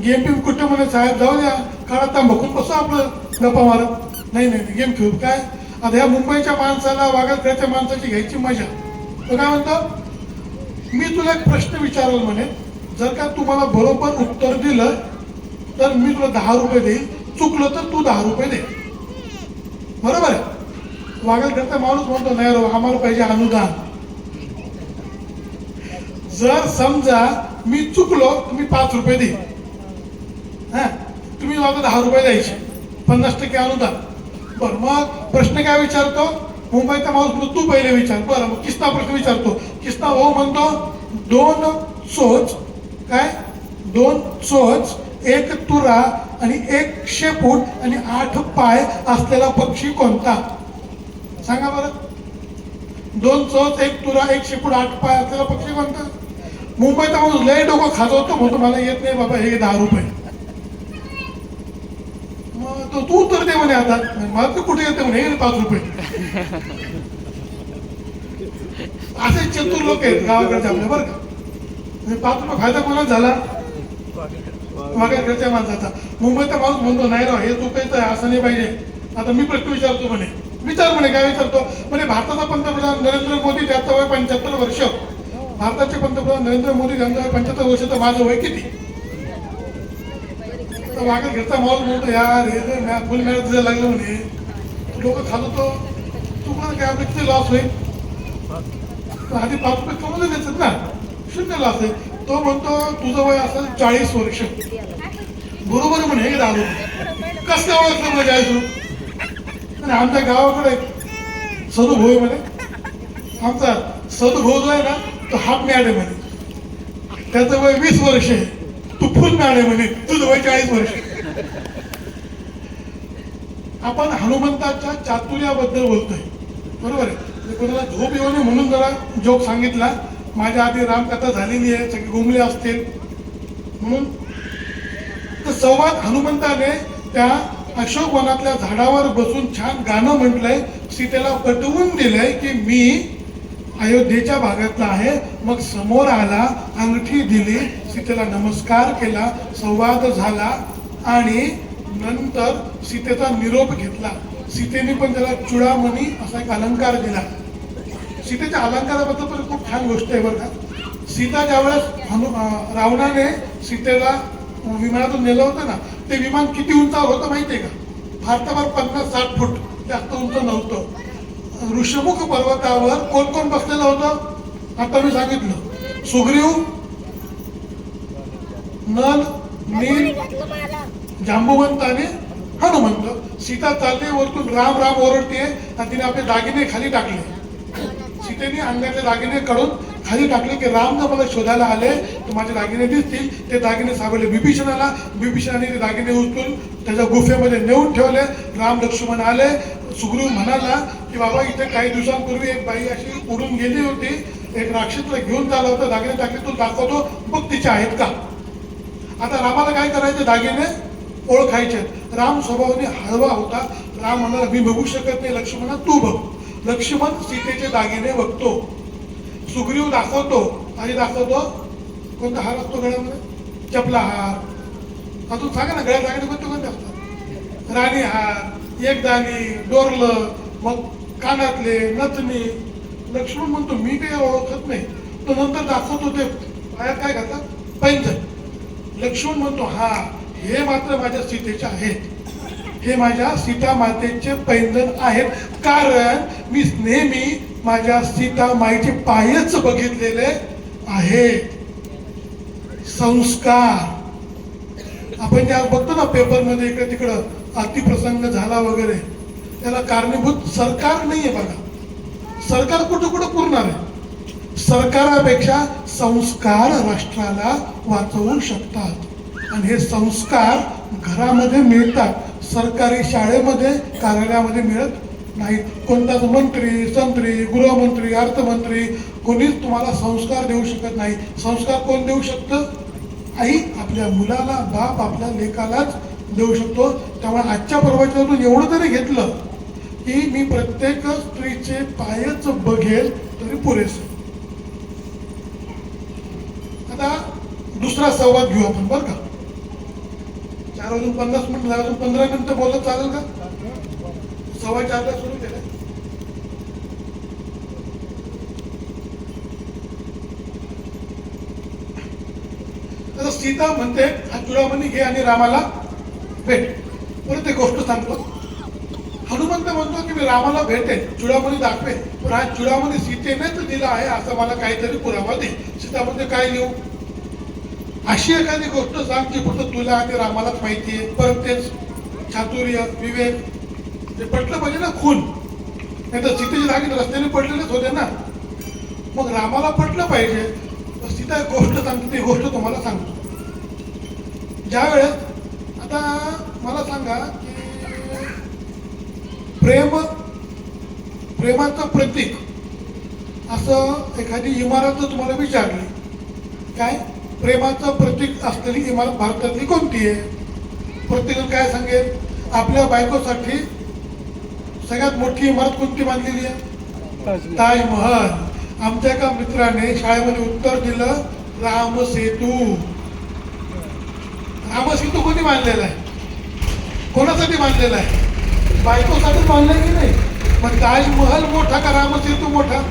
गेम बिम कुठे? म्हणे साहेब जाऊ द्या, काळात बघून बसू आपलं गप्पा मारत. नाही नाही गेम खेळू. काय आता ह्या मुंबईच्या माणसाला वाघाला खेळायच्या माणसाची घ्यायची मजा. तो काय म्हणतो? मी तुला एक प्रश्न विचारल म्हणे. जर का तुम्हाला बरोबर उत्तर दिलं तर मी तुला 10 रुपये देईल. चुकलं तर तू 10 रुपये दे. बरोबर आहे? वाघाला खेळता माणूस म्हणतो नाही रो, आम्हाला पाहिजे अनुदान. जर समजा मी चुकलो तर मी 5 रुपये देईन. हा, तुम्ही मला 10 रुपये द्यायचे. 50% अनुदान. बरं, मग प्रश्न काय विचारतो? मुंबईचा माणूस म्हणतो तू पहिले विचार. बरं, मग किस्ता प्रश्न विचारतो. किस्ता हो म्हणतो 2 चोच. काय? 2 चोच, 1 तुरा आणि 1 शेपूट आणि 8 पाय असलेला पक्षी कोणता? सांगा बरं. 2 चोच 1 तुरा 1 शेपूट 8 पाय असलेला पक्षी कोणता? मुंबईचा माणूस लय डोकं खाजवतो, म्हणतो मला येत नाही बाबा, हे 10 रुपये. मग तो तू तर दे म्हणे, आता मला तर कुठे येते म्हणे, हे 5 रुपये. असे चतुर लोक आहेत गावाकडचे आपल्या, बरं का. 5 रुपये फायदा कोणाच झाला? वागाकडच्या माणसाचा. मुंबईचा माणूस म्हणतो नाही राव, हे चुकायचं आहे, असं नाही पाहिजे. आता मी प्रश्न विचारतो म्हणे, विचार म्हणे, काय विचारतो म्हणे, भारताचा पंतप्रधान नरेंद्र मोदी ज्याचं वय 75 वर्ष, भारताचे पंतप्रधान नरेंद्र मोदी ज्यांचं वय 75 वर्ष, तर माझं वय किती? तर वागत घेता माणूस म्हणतो यार, हे जर फुल मॅच जर लागलं म्हणे, लोक खातो तुम्हाला काय किती लॉस होईल? आधी 5 रुपये कमवले देतात ना, 0 लॉस आहे. तो म्हणतो तुझं वय असेल 40 वर्ष. बरोबर म्हणे, हे 10 रुपये. कसं ओळखलं म्हणजे आहे तू? आणि आमच्या गावाकडे सदुभाऊ म्हणे, आमचा सदुभाऊ जो आहे ना, तो हाफ मॅड आहे म्हणे, त्याचं वय 20 वर्ष आहे, तू फुल मॅड आहे म्हणे, तुझं वय 40 वर्ष. आपण हनुमंताच्या चातुर्याबद्दल बोलतोय, बरोबर आहे. कोणाला झोप येऊ नये म्हणून जरा जोक सांगितला. माझ्या आधी रामकथा झालेली आहे, सगळे गुमले असतील म्हणून. तर संवाद हनुमंताने त्या अशोक वनातल्या झाडावर बसून छान गाणं म्हटलंय, सीतेला पटवून दिलंय की मी अयोध्येच्या भागातला आहे. मग समोर आला, अंगठी दिली, सीतेला नमस्कार केला, संवाद झाला आणि नंतर सीतेचा निरोप घेतला. सीतेने पण त्याला चुडामणी असा एक अलंकार दिला. सीतेच्या अलंकाराबद्दल पण खूप छान गोष्ट आहे बरं का. सीता ज्यावेळेस रावणाने सीतेला विमानातून नेलं होतं ना, ते विमान किती उंचावर होतं माहितीये का? भारतावर 50-60 फूट, जास्त उंच नव्हतं. ऋषमुख पर्वतावर कोण कोण बसलेलं होतं? आता मी सांगितलं, सुग्रीव, नल, नील, जांबुवंत आणि हनुमंत. सीता चालली, वरतून राम राम ओरडते आणि तिने आपले दागिने खाली टाकले. सीतेने अंगाचे दागिने काढून खाली टाकले की राम जर मला शोधायला आले तर माझे दागिने दिसतील. ते दागिने सापडले विभीषणाला. विभीषणाने ते दागिने उचलून त्याच्या गुफेमध्ये नेऊन ठेवले. राम लक्ष्मण आले. सुग्रीव म्हणाला की बाबा, इथे काही दिवसांपूर्वी एक बाई अशी उडून गेली होती, एक राक्षसला घेऊन चालला होता, दागिने टाकले, तू दाखवतो बघ तिचे आहेत का. आता रामाला काय करायचे? दागिने ओळखायचे. राम स्वभावाने हळवा होता. राम म्हणाला मी बघू शकत नाही, लक्ष्मणा तू बघ. लक्ष्मण सीतेचे दागिने बघतो. सुग्रीव दाखवतो आणि दाखवतो कोणता हार असतो गळ्यामध्ये? चपला हार. अजून सांगा ना, गळ्यात दागिने कोणते असतात? राणी हार, एकदाणी, डोरलं, मग कानातले, नथनी. लक्ष्मण म्हणतो मी काही ओळखत नाही. तो नंतर दाखवतो ते पायात काय घालतात? पैंजण. लक्ष्मण म्हणतो हा, हे मात्र माझ्या सीतेचे आहेत, हे माझ्या सीता मातेचे पैंजण आहेत, कारण मी नेहमी माझ्या सीता माईचे पायच बघितलेले आहेत. संस्कार आपण ज्या बघतो ना पेपरमध्ये, इकडे तिकडं अतिप्रसंग झाला वगैरे, त्याला कारणीभूत सरकार नाहीये बघा. सरकार कुठं कुठं पुरणार आहे? सरकारापेक्षा संस्कार राष्ट्राला वाचवू शकतात. आणि हे संस्कार घरामध्ये मिळतात, सरकारी शाळेमध्ये, कार्यालयामध्ये मिळत नाहीत. कोणताच मंत्री, संत्री, गृहमंत्री, अर्थमंत्री कोणीच तुम्हाला संस्कार देऊ शकत नाही. संस्कार कोण देऊ शकतं? आई आपल्या मुलाला, बाप आपल्या लेकालाच देऊ शकतो. त्यामुळे आजच्या प्रवचनातून एवढं जरी घेतलं की मी प्रत्येक स्त्रीचे पायच बघेल तरी पुरेसं. आता दुसरा संवाद घेऊ आपण बरं का. 4:50 झालं, 15 मिनिटं बोलत चालेल का? 4:15 सुरू केलं. आता सीता म्हणते हा चुडामणी घे आणि रामाला भेट. परत एक गोष्ट सांगतो. हनुमंत म्हणतो की मी रामाला भेटेन, चुडामणी दाखवेन, पण हा चुडामणी सीतेनेच दिला आहे असं मला काहीतरी पुरावा दे. सीता म्हणते काय लिहू? अशी एखादी गोष्ट सांग की फक्त तुला आणि रामालाच माहिती आहे. परत तेच चातुर्य, विवेक, ते पटलं पाहिजे ना. खून नाही तर सीतेचे दागिने रस्त्याने पडलेलेच होते ना. मग रामाला पटलं पाहिजे. सीता एक गोष्ट सांगते, ती गोष्ट तुम्हाला सांगतो. ज्या वेळेस आता मला सांगा की प्रेमाचं प्रतीक असं एखादी इमारत जर तुम्हाला विचारली, काय प्रेमाचं प्रतीक असलेली इमारत भारतातली कोणती आहे, प्रत्येकजण काय सांगेल, आपल्या बायकोसाठी सगळ्यात मोठी इमारत कोणती बांधलेली आहे, ताजमहल. आमच्या एका मित्राने शाळेमध्ये उत्तर दिलं, रामसेतू. रामसेतू कोणी बांधलेला आहे, कोणासाठी बांधलेला आहे, बायकोसाठी बांधलाय की नाही. मग ताजमहल मोठा का रामसेतू मोठा,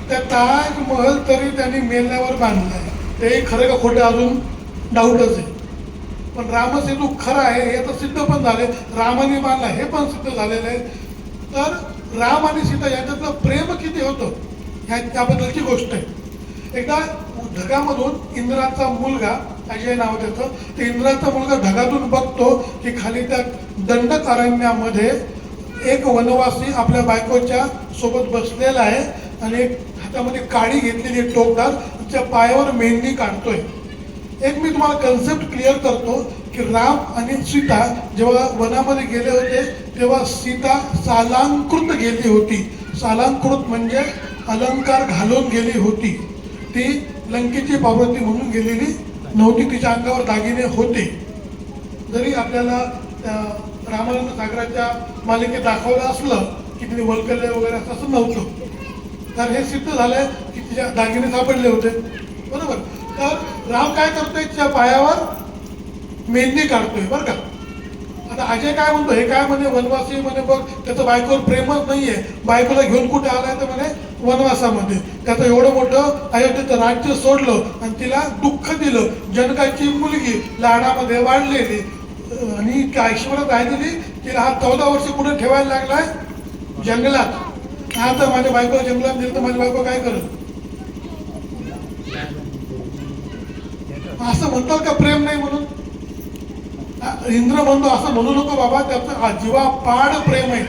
त्या ताजमहल तरी त्यांनी मेलण्यावर बांधलाय, ते खरं का खोटं अजून डाऊटच आहे. पण रामसेतू खरा आहे हे तर सिद्ध पण झाले, रामाने बांधला हे पण सिद्ध झालेलं आहे. तर राम आणि सीता यांच्यातलं प्रेम किती होतं त्याबद्दलची गोष्ट आहे. एकदा ढगामधून इंद्राचा मुलगा, अजय नाव त्याचं, ते इंद्राचा मुलगा ढगातून बघतो की खाली त्या दंडक अरण्यामध्ये एक वनवासी आपल्या बायकोच्या सोबत बसलेला आहे आणि एक हातामध्ये काडी घेतलेली टोकदार, तिच्या पायावर मेहंदी काढतोय. एक मी तुम्हाला कन्सेप्ट क्लिअर करतो की राम आणि सीता जेव्हा वनामध्ये गेले होते तेव्हा सीता सालांकृत गेली होती. सालांकृत म्हणजे अलंकार घालून गेली होती. ती लंकेची पार्वती म्हणून गेलेली नव्हती, तिच्या अंगावर दागिने होते. जरी आपल्याला रामानंद सागराच्या मालिकेत दाखवलं असलं की तिने वल्कल्ले वगैरे असं नव्हतं, तर हे सिद्ध झालंय की तिच्या दागिने सापडले होते, बरोबर. तर राम काय करतोय, तिच्या पायावर मेहंदी काढतोय बरं का. आता अजय काय म्हणतो, हे काय म्हणे वनवासी म्हणे, बघ त्याचं बायकोवर प्रेमच नाहीये, बायकोला घेऊन कुठे आलाय तर म्हणे वनवासामध्ये. त्याचं एवढं मोठं अयोध्येचं राज्य सोडलं आणि तिला दुःख दिलं, जनकाची मुलगी लाडामध्ये वाढलेली आणि ऐश्वर्यात राहिलेली, तिला हा 14 वर्ष कुठे ठेवायला लागलाय, जंगलात. आता माझ्या बायकोला जंगलात दिलं तर माझी बायको काय करत, असं म्हणतात का प्रेम नाही म्हणून. इंद्र म्हणतो असं म्हणू नको बाबा, त्याचं जीवापाड प्रेम आहे.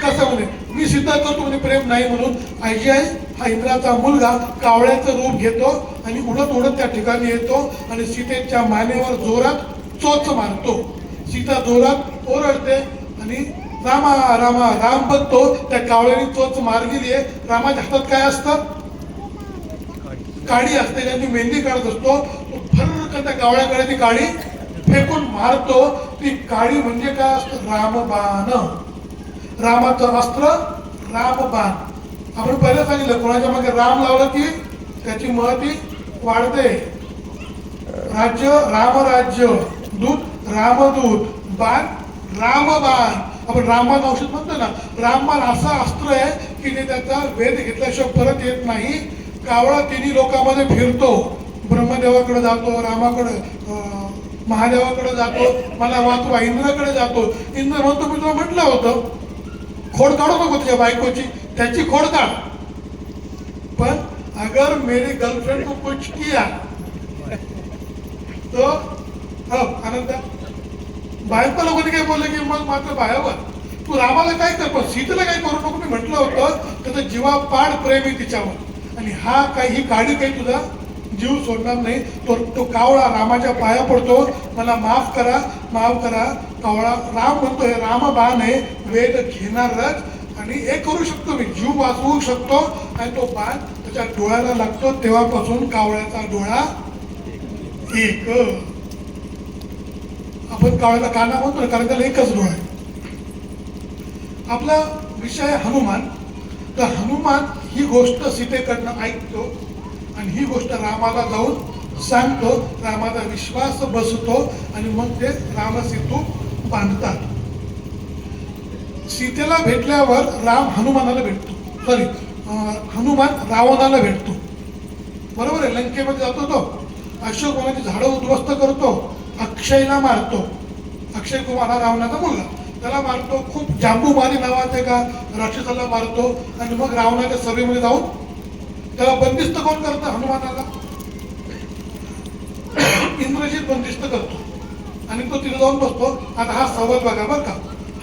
कसं म्हणे, मी सिद्ध करतो म्हणे प्रेम नाही म्हणून. अजय हा इंद्राचा मुलगा कावळ्याचं रूप घेतो आणि उडत उडत त्या ठिकाणी येतो आणि सीतेच्या मानेवर जोरात चोच मारतो. सीता जोरात ओरडते आणि रामा रामा राम बघतो, त्या कावळ्याने चोच मारलेली आहे. रामाच्या हातात काय असतं, काडी असते, त्यांनी मेहंदी काढत असतो. फर्रकन त्या कावळ्याकडे ती काडी फेकून मारतो. ती काडी म्हणजे काय असतं, रामबाण. रामाचं अस्त्र रामबाण. आपण पहिलं सांगितलं, कोणाच्या मागे राम लावलं की त्याची महती वाढते. राज्य रामराज्य, दूत रामदूत, बाण रामबाण. आपण रामबाण औषध म्हणतो ना, रामबाण असं अस्त्र आहे की ते त्याचा वेध घेतल्याशिवाय परत येत नाही. कावळा तिन्ही लोकांमध्ये फिरतो, ब्रह्मदेवाकडे जातो, रामाकडे महादेवाकडे जातो, मला वाचवा इंद्राकडे जातो. इंद्र म्हणतो मी तुला म्हटलं होतं खोड काढू नको तुझ्या बायकोची, त्याची खोड काढ. पण अगर मेरी गर्लफ्रेंड को कुछ किया तो आनंद, बायकोला कोणी काय बोलले की मग मात्र बायावर तू रामाला काय कर, पण सीतेला काय करू नको. मी म्हटलं होतं त्याचा जीवापाड प्रेम आहे तिच्यावर, आणि हा काही काडी काही तुझा जीव सोडणार नाही. तो कावळा रामाच्या पाया पडतो, मला माफ करा माफ करा. कावळा राम म्हणतो हे रामबाण आहे, वेद घेणारच, आणि एक करू शकतो मी, जीव वाचवू शकतो. आणि तो बाण त्याच्या डोळ्याला लागतो, तेव्हापासून कावळ्याचा डोळा एक. आपण कावळ्याला काना म्हणतो कारण त्याला एकच डोळा आहे. आपला विषय हनुमान. तर हनुमान ही गोष्ट सीतेकडनं ऐकतो आणि ही गोष्ट रामाला जाऊन सांगतो. रामाचा विश्वास बसतो आणि मग ते रामसेतू बांधतात. सीतेला भेटल्यावर राम हनुमानाला भेटतो, सॉरी हनुमान रावणाला भेटतो, बरोबर आहे. लंकेमध्ये जातो, तो अशोकवनाची झाडं उद्ध्वस्त करतो, अक्षयला मारतो. अक्षय कुमार हा रावणाचा मुलगा, त्याला मारतो. खूप जांबूमारी नावाचे का राक्षसाला मारतो आणि मग रावणाच्या सभेमध्ये जाऊन त्याला बंदिस्त कोण करतं, हनुमानाला इंद्रजित बंदिस्त करतो आणि तो तिथे जाऊन बसतो. आता हा संवाद बघा बरं का,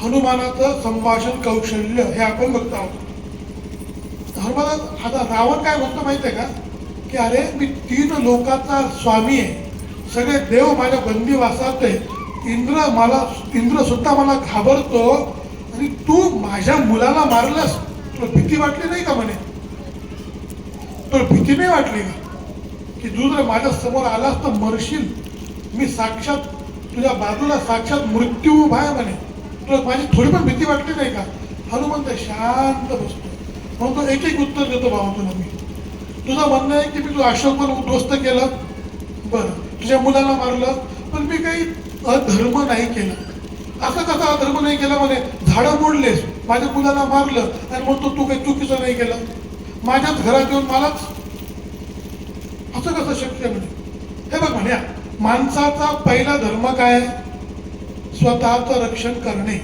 हनुमानाचं संभाषण कौशल्य हे आपण बघतो आहोत. हनुमान आता रावण काय म्हणतो माहितीये का, की अरे मी 3 लोकांचा स्वामी आहे, सगळे देव माझ्या बंदीवासात आहे, इंद्र सुद्धा मला घाबरतो, आणि तू माझ्या मुलाला मारलंस, तुला भीती वाटली नाही का म्हणे. तर भीती नाही वाटली का की तू जर माझ्या समोर आलास तर मरशील, मी साक्षात तुझ्या बाजूला साक्षात मृत्यू उभा आहे म्हणे, तुला माझी थोडी पण भीती वाटली नाही का? हनुमंत शांत बसतो, म्हणतो एक एक उत्तर देतो बाबा तुला मी. तुझं म्हणणं आहे की मी तुझं अशोकवर उद्ध्वस्त केलं, बरं तुझ्या मुलाला मारलं, पण मी काही अधर्म नाही केला. असं कसं अधर्म नाही केला म्हणे? झाडं मोडलेस, माझ्या मुलाला मारलं आणि म्हणतो तू काही चुकीचं नाही केलं, माझ्याच घरात येऊन मलाच, असं कसं शक्य म्हणे? हे बघ म्हणे, माणसाचा पहिला धर्म काय? स्वतःचं रक्षण करणे.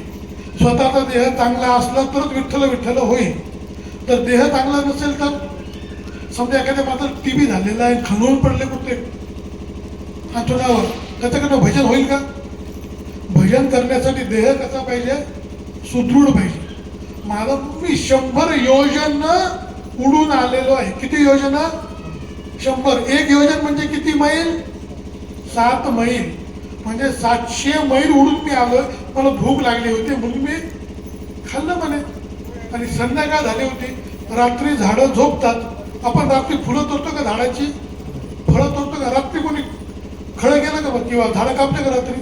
स्वतःचा देह चांगला असला तरच विठ्ठल विठ्ठल होईल. तर देह चांगला नसेल तर, समजा एखाद्या मात्र टीबी झालेला आहे, खणून पडले कुठे आठवड्यावर, त्याच्याकडनं भजन होईल का? भजन करण्यासाठी देह कसा पाहिजे? सुदृढ पाहिजे. माझा मी 100 योजना उडून आलेलो आहे. किती योजना? 100. एक योजन म्हणजे किती मैल? 7 मैल, म्हणजे 700 मैल उडून मी आलोय. मला भूक लागली होती म्हणून मी खाल्लं म्हणे, आणि संध्याकाळ झाली होती. रात्री झाडं झोपतात, आपण रात्री फुलं तोडतो का? झाडाची फळं तोडतो का? रात्री कोणी खळं गेलं का किंवा झाडं कापले का रात्री?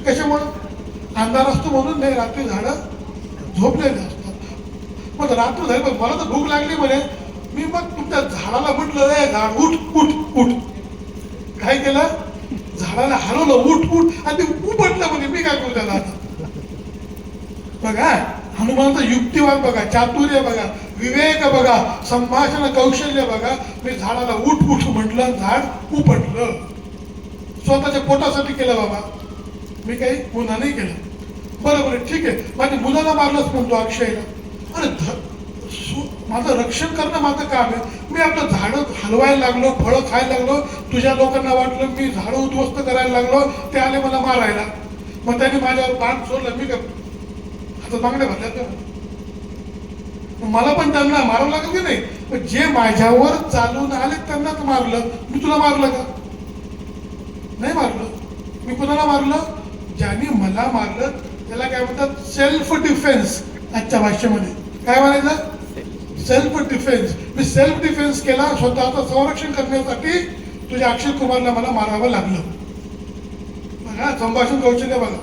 कशामुळं? अंधार असतो म्हणून नाही, रात्री झाडं झोपलेले असतात. मग रात्र झाली, मग मला तर भूक लागली म्हणे, मी मग तुमच्या झाडाला म्हटलं, ए झाड उठ उठ उठ. काय केलं? झाडाला हलवलं, उठ उठ, आणि ते उपटलं म्हणे. मी काय करू त्याला आता? बघा हनुमानचा युक्तिवाद बघा, चातुर्य बघा, विवेक बघा, संभाषण कौशल्य बघा. मी झाडाला उठ उठ म्हटलं, झाड उपटलं. स्वतःच्या पोटासाठी केलं बाबा, मी काही गुन्हा नाही केला. बरोबर आहे, ठीक आहे. माझ्या मुलाला मारलंच म्हणतो अक्षयला. अरे माझं रक्षण करणं माझं काम आहे. मी आपलं झाडं हलवायला लागलो, फळं खायला लागलो, तुझ्या लोकांना वाटलं मी झाडं उद्ध्वस्त करायला लागलो, ते आले मला मारायला. मग त्यांनी माझ्यावर बाण सोडलं, मी काय आता मागण्या भरल्या का? मला पण त्यांना मारावं लागेल की नाही? पण जे माझ्यावर चालून आले त्यांनाच मारलं. मी तुला मारलं का? नाही मारलं. मी कुणाला मारलं? ज्यांनी मला मारलं त्याला काय म्हणतात? Self defence. आजच्या भाषेमध्ये काय म्हणायचं? Self defence. मी सेल्फ डिफेन्स केला, स्वतःचं संरक्षण करण्यासाठी तुझ्या अक्षय कुमारला मला मारावं लागलं. बघा संभाषण कौशल्य बघा.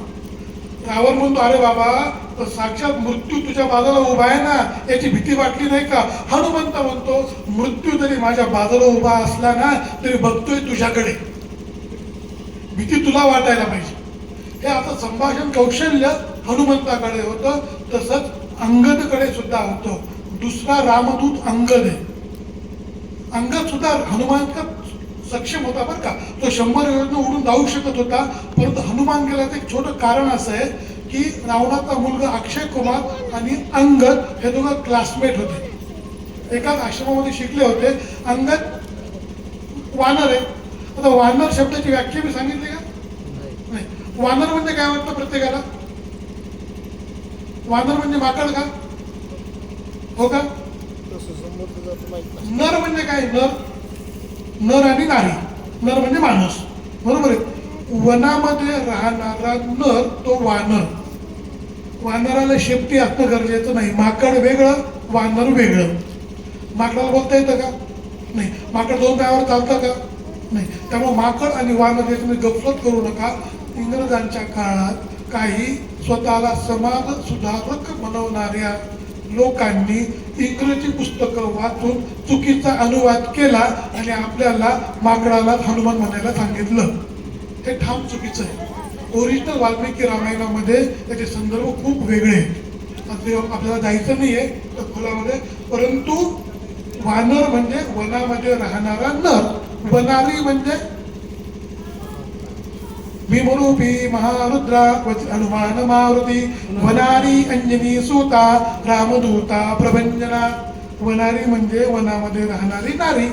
रावण म्हणतो, अरे बाबा साक्षात मृत्यू तुझ्या बाजूला उभा आहे ना, याची भीती वाटली नाही का? हनुमंत म्हणतो, मृत्यू जरी माझ्या बाजूला उभा असला ना तरी बघतोय तुझ्याकडे, भीती तुला वाटायला पाहिजे. हे आता संभाषण कौशल्य हनुमंताकडे होतं, तसंच अंगदकडे सुद्धा होतं. दुसरा रामदूत अंगद आहे. अंगद सुद्धा हनुमान का सक्षम होता बरं का. तो 100 योजना उडून जाऊ शकत होता, परंतु हनुमान गेल्याचं एक छोटं कारण असं आहे की रावणाचा मुलगा अक्षय कुमार आणि अंगद हे दोघं क्लासमेट होते, एकाच आश्रमामध्ये शिकले होते. अंगद वानर आहे. आता वानर शब्दाची व्याख्या मी सांगितली का? नाही. वानर म्हणजे काय वाटतं प्रत्येकाला? वानर म्हणजे माकड का? हो का? नर म्हणजे काय? नर, नर आणि नारी. नर म्हणजे माणूस, बरोबर आहे. वनामध्ये राहणारा नर तो वानर. वानराला शेपटी असणं गरजेचं नाही. माकड वेगळं, वानर वेगळं. माकडाला बोलता येतं का? नाही. माकड 2 पायावर चालतं का? नाही. त्यामुळे माकड आणि वानर याच्यामध्ये गफलत करू नका. इंग्रजांच्या काळात काही स्वतःला समाज सुधारक बनवणाऱ्या लोकांनी इंग्रजी पुस्तकं वाचून चुकीचा अनुवाद केला आणि आपल्याला माकडाला हनुमान म्हणायला सांगितलं. हे ठाम चुकीचं आहे. ओरिजिनल वाल्मिकी रामायणामध्ये त्याचे संदर्भ खूप वेगळे आहेत. आपल्याला जायचं नाहीये त्या खोलामध्ये, परंतु वानर म्हणजे वनामध्ये राहणारा नर, वनारी म्हणजे भीमरूपी महारुद्रा हनुमान मारुती, वनारी अंजनी सूता रामदूता प्रभंजना. वनारी म्हणजे वनामध्ये राहणारी नारी,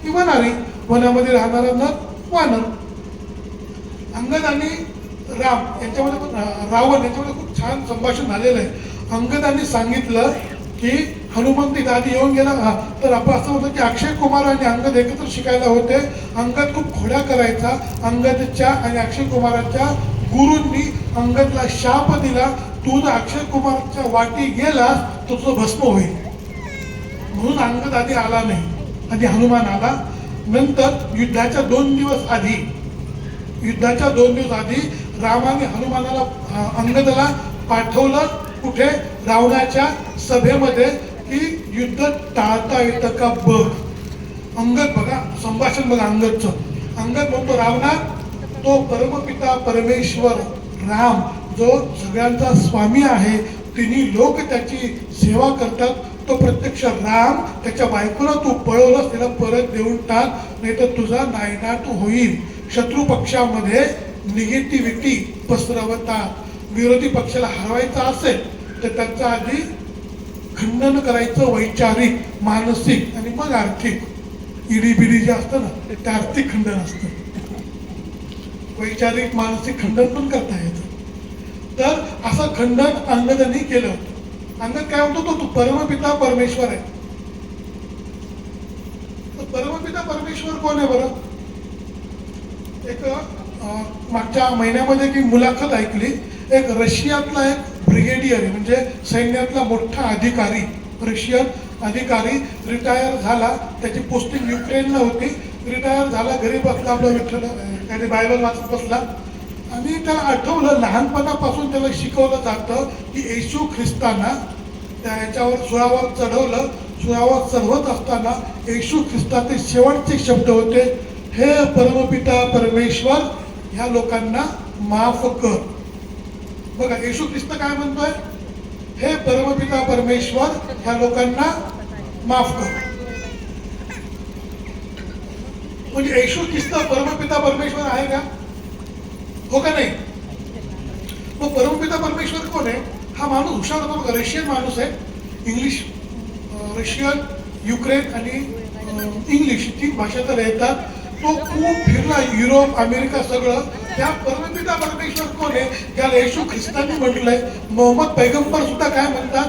ती वनारी. वनामध्ये राहणारा नर वानर. अंगद आणि राम यांच्यामध्ये रावण यांच्यामध्ये खूप छान संभाषण झालेलं आहे. अंगदांनी सांगितलं की हनुमंत आधी येऊन गेला तर आपण असं होतं की अक्षय कुमार आणि अंगद एकत्र शिकायला होते. अंगद खूप खोड्या करायचा. अंगदच्या आणि अक्षय कुमाराच्या गुरूंनी अंगदला शाप दिला, तू जर अक्षय कुमारच्या वाटी गेलास तर तुझं भस्म होईल. म्हणून अंगद आधी आला नाही. आधी हनुमान आला. नंतर युद्धाच्या 2 दिवस आधी रामाने हनुमानाला अंगदला पाठवलं कुठे? रावणाच्या सभेमध्ये की युद्ध टाळता येतं का बघ. अंगद बघा संभाषण बघा अंगदचं. अंगद म्हणतो रावणा, तो परमपिता परमेश्वर राम जो सगळ्यांचा स्वामी आहे, तिन्ही लोक त्याची सेवा करतात, तो प्रत्यक्ष राम, त्याच्या बायकोला तू पळवलंस, तिला परत देऊन टाक, नाही तर तुझा नायनाट होईल. शत्रू पक्षामध्ये निगेटिव्हिटी पसरवतात. विरोधी पक्षाला हरवायचं असेल तर त्यांचं आधी खंडन करायचं, वैचारिक, मानसिक आणि मग आर्थिक. ईडीबीडी जे असतं ना ते आर्थिक खंडन असतं. वैचारिक मानसिक खंडन पण करता येतं. तर असं खंडन अंगदाने केलं होतं. अंगद काय म्हणतो? तो परमपिता परमेश्वर आहे. परमपिता परमेश्वर कोण आहे बरं? एक मागच्या महिन्यामध्ये की मुलाखत ऐकली. एक रशियातला एक ब्रिगेडियर म्हणजे सैन्यातला मोठा अधिकारी, रशियन अधिकारी रिटायर झाला. त्याची पोस्टिंग युक्रेनला होती. रिटायर झाला, घरी बसला, आपला विठ्ठल त्याने बायबल वाचत बसला आणि त्याला आठवलं लहानपणापासून त्याला शिकवलं जातं की येशू ख्रिस्तांना त्याच्यावर सुळावर चढवलं. सुळावर चढवत असताना येशू ख्रिस्ताचे शेवटचे शब्द होते, हे परमपिता परमेश्वर ह्या लोकांना माफ कर. बघा येशू ख्रिस्त काय म्हणतोय? हे परमपिता परमेश्वर ह्या लोकांना माफ कर. म्हणजे येशू ख्रिस्त परमपिता परमेश्वर आहे का? हो का नाही? मग परमपिता परमेश्वर कोण आहे? हा माणूस हुशार होता बघा, रशियन माणूस आहे. इंग्लिश, रशियन, युक्रेन आणि इंग्लिश 3 भाषा तर येतात. तो खूप फिरला, युरोप, अमेरिका सगळं. त्या परमपिता परमेश्वर कोण आहे? ज्याला येशू ख्रिस्तांनी म्हटलंय. मोहम्मद पैगंबर सुद्धा काय म्हणतात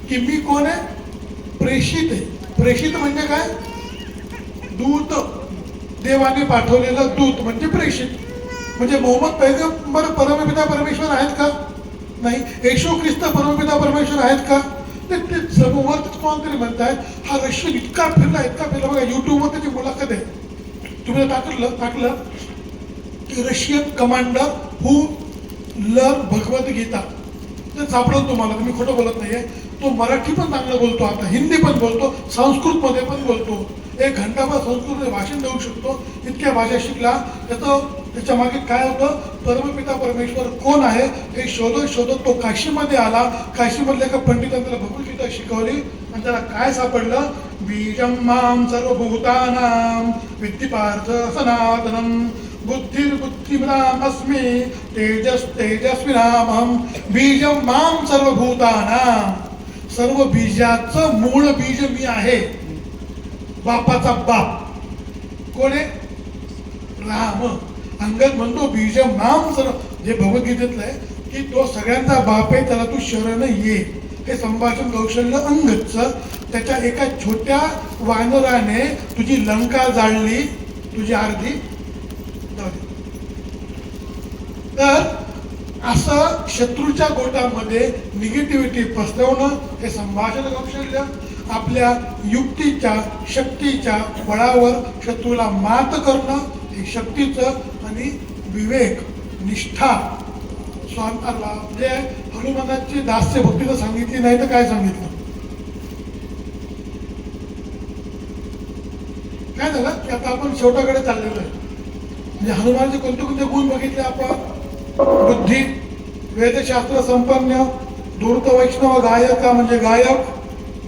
की मी कोण आहे? प्रेषित आहे. प्रेषित म्हणजे काय? दूत, देवाने पाठवलेला दूत म्हणजे प्रेषित. म्हणजे मोहम्मद पैगंबर परमपिता परमेश्वर आहेत का? नाही. येशू ख्रिस्त परमपिता परमेश्वर आहेत का? ते समोर कोणतरी म्हणतायत. हा रशियन इतका फिरला बघा, युट्यूबवर त्याची मुलाखत आहे. तुम्ही टाकलं की रशियन कमांडर हू लर्न भगवद्गीता, ते सापडलं तुम्हाला. तुम्ही खोटं बोलत नाहीये. तो मराठी पण चांगला बोलतो, आता हिंदी पण बोलतो, संस्कृत मध्ये पण बोलतो. 1 घंटाभर संस्कृत भाषण देऊ शकतो. इतक्या भाषा शिकला. त्याच्या मागे काय होतं? परमपिता परमेश्वर कोण आहे हे शोधत तो काशीमध्ये आला. काशीमधल्या एका पंडितांनी त्याला भगवद्गीता शिकवली आणि त्याला काय सापडलं? बीजं मां सर्वभूतानां विद्धि पार्थ सनातनं बुद्धिर्बुद्धिमताम् अस्मि तेजस्तेजस्विनामहं बीजं मां सर्वभूतानां. सर्व बीजाचं मूळ बीज मी आहे. बापाचा बाप कोण आहे? राम. अंगद म्हणतो बीज माम सर्व, जे भगवद्गीतेतलं आहे की तो सगळ्यांचा बाप आहे, त्याला तू शरण ये. हे संभाषण कौशल्य अंगदचं. त्याच्या एका छोट्या वानराने तुझी लंका जाळली, तुझी अर्धी. तर असं शत्रूच्या गोटामध्ये निगेटिव्हिटी पसरवणं हे संभाषण कौशल्य. आपल्या युक्तीच्या, शक्तीच्या बळावर शत्रूला मात करणं हे शक्तीचं. आणि विवेक, निष्ठा, म्हणजे हनुमानाची दास्य भक्ती तर सांगितली नाही तर काय सांगितलं? काय झालं की आता आपण शेवटाकडे चाललेलो आहे. म्हणजे हनुमानाचे कोणते गुण बघितले आपण? बुद्धी, वेदशास्त्र संपन्न, धूर्त वैष्णव गायका म्हणजे गायक,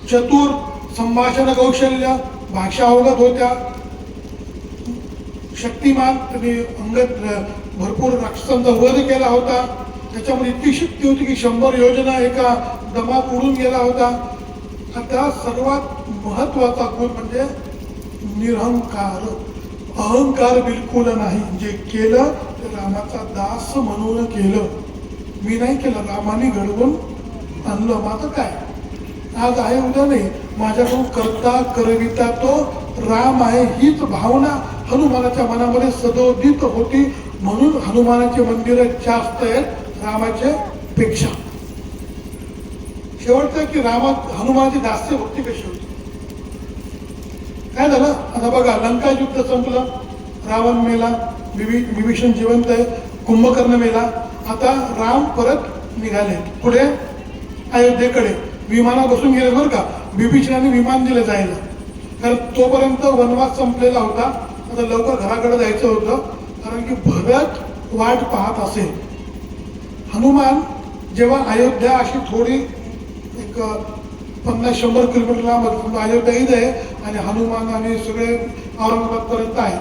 चतुर, संभाषण कौशल्य, भाषा अवगत होत्या, शक्तिमान, त्यांनी अंगद भरपूर राक्षसांचा वध केला होता. त्याच्यामध्ये इतकी शक्ती होती की 100 योजना एका दमात उडून गेला होता. आता सर्वात महत्वाचा गुण म्हणजे निरहंकार. अहंकार बिलकुल नाही. जे केलं ते रामाचा दास म्हणून केलं. मी नाही केलं, रामाने घडवून आणलं. माझं काय आज आहे उद्या नाही. माझ्याकडून करता करविता तो राम आहे, हीच भावना हनुमानाच्या मनामध्ये सदोदित होती. म्हणून हनुमानाचे मंदिर जास्त आहेत रामाच्या पेक्षा. शेवटचं की हनुमानाची दास्य भक्ती कशी होती? काय झालं आता बघा, लंका युद्ध संपलं, रावण मेला, विभीषण जिवंत आहे, कुंभकर्ण मेला. आता राम परत निघाले पुढे अयोध्येकडे. विमाना बसून गेले बरं का, विभीषणाने विमान दिलं जायला, कारण तोपर्यंत वनवास संपलेला होता. आता लवकर घराकडे जायचं होतं, कारण की भरत वाट पाहत असेल. हनुमान जेव्हा अयोध्या अशी थोडी एक 50-100 किलोमीटर लांब अयोध्या इथे आहे, आणि हनुमान आणि सगळे औरंगाबाद पर्यंत आहे,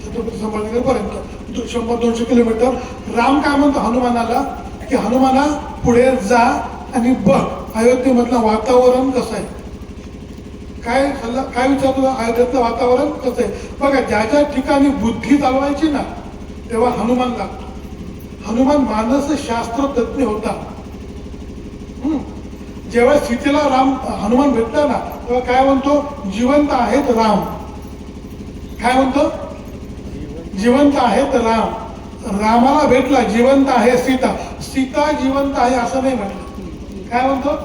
छत्रपती संभाजीनगर पर्यंत 100-200 किलोमीटर. राम काय म्हणतो हनुमानाला की हनुमाना पुढे जा आणि बघ अयोध्येमधलं वातावरण कसं आहे. काय विचारतो, अयोध्येतलं वातावरण कसं आहे बघा. ज्या ज्या ठिकाणी बुद्धी चालवायची ना तेव्हा हनुमान लागतो. हनुमान मानसशास्त्र तज्ञ होता. जेव्हा सीतेला हनुमान भेटला ना तेव्हा काय म्हणतो, जिवंत आहेत राम. काय म्हणतो, जिवंत आहेत राम. रामाला भेटला, जिवंत आहे सीता. सीता जिवंत आहे असं नाही म्हटलं, काय म्हणतो,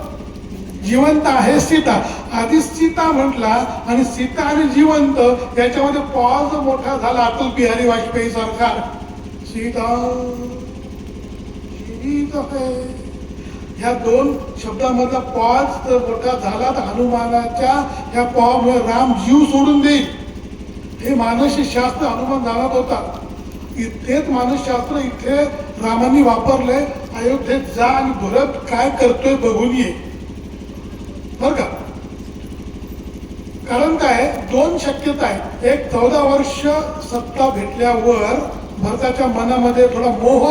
जिवंत आहे सीता. आधी सीता म्हटला आणि सीता आणि जिवंत याच्यामध्ये पॉज मोठा झाला अटल बिहारी वाजपेयी सारखा. सीता जीवित आहे, ह्या दोन शब्दांमधला पॉज जर मोठा झाला तर हनुमानाच्या ह्या पॉजमुळे राम जीव सोडून देईल. हे मानसशास्त्र हनुमान जाणत होता. तेच मानसशास्त्र इथे रामांनी वापरले. अयोध्येत जा आणि भरत काय करतोय बघून ये बर का. कारण काय, दोन शक्यता आहेत. एक 14 वर्ष सत्ता भेटल्यावर भरताच्या मनामध्ये थोडा मोह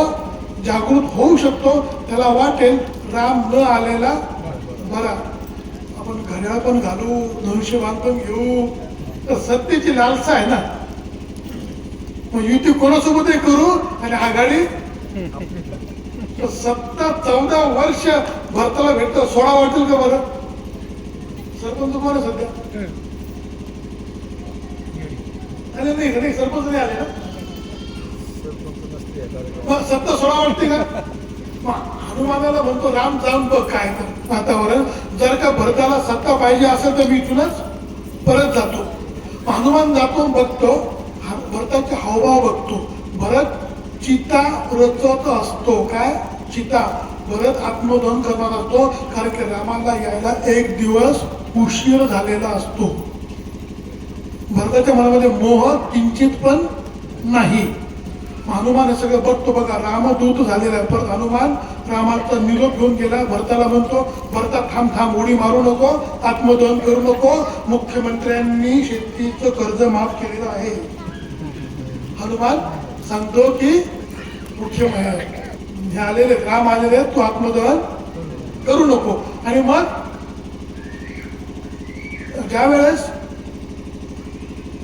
जागृत होऊ शकतो. त्याला वाटेल राम न आलेला बरा, आपण घड्याळ पण घालू, धनुष्यबाण पण घेऊ. तर सत्तेची लालसा आहे ना, मग युती कोणासोबतही करू आणि आघाडी. सत्ता 14 वर्ष भरताला भेटतं, 16 वाटेल का बरं. सरपंच कोण आहे सध्या, नाही सरपंच नाही आले ना, मग सत्ता 16 वाटते का. हनुमानाला म्हणतो राम जाऊन बघ काय वातावरण. जर का भरताला सत्ता पाहिजे असेल तर मी इथूनच परत जातो. हनुमान जातो, बघतो भरताचे हावभाव बघतो. भरत चिता रचत असतो. काय चिता, भरत आत्मदहन करणार असतो, कारण की रामाला यायला 1 दिवस उशीर झालेला असतो. भरताच्या मनामध्ये मोह किंचित पण नाही. हनुमान हे सगळं बघतो. बघा रामदूत झालेला आहे. परत हनुमान रामाचा निरोप घेऊन गेला. भरताला म्हणतो, भरता थांब थांब, उडी मारू नको, आत्मदहन करू नको, मुख्यमंत्र्यांनी शेतीचं कर्ज माफ केलेलं आहे. हनुमान सांगतो की मुख्यमंत्री आलेले, राम आलेले, तू आत्मदहन करू नको. आणि मग ज्या वेळेस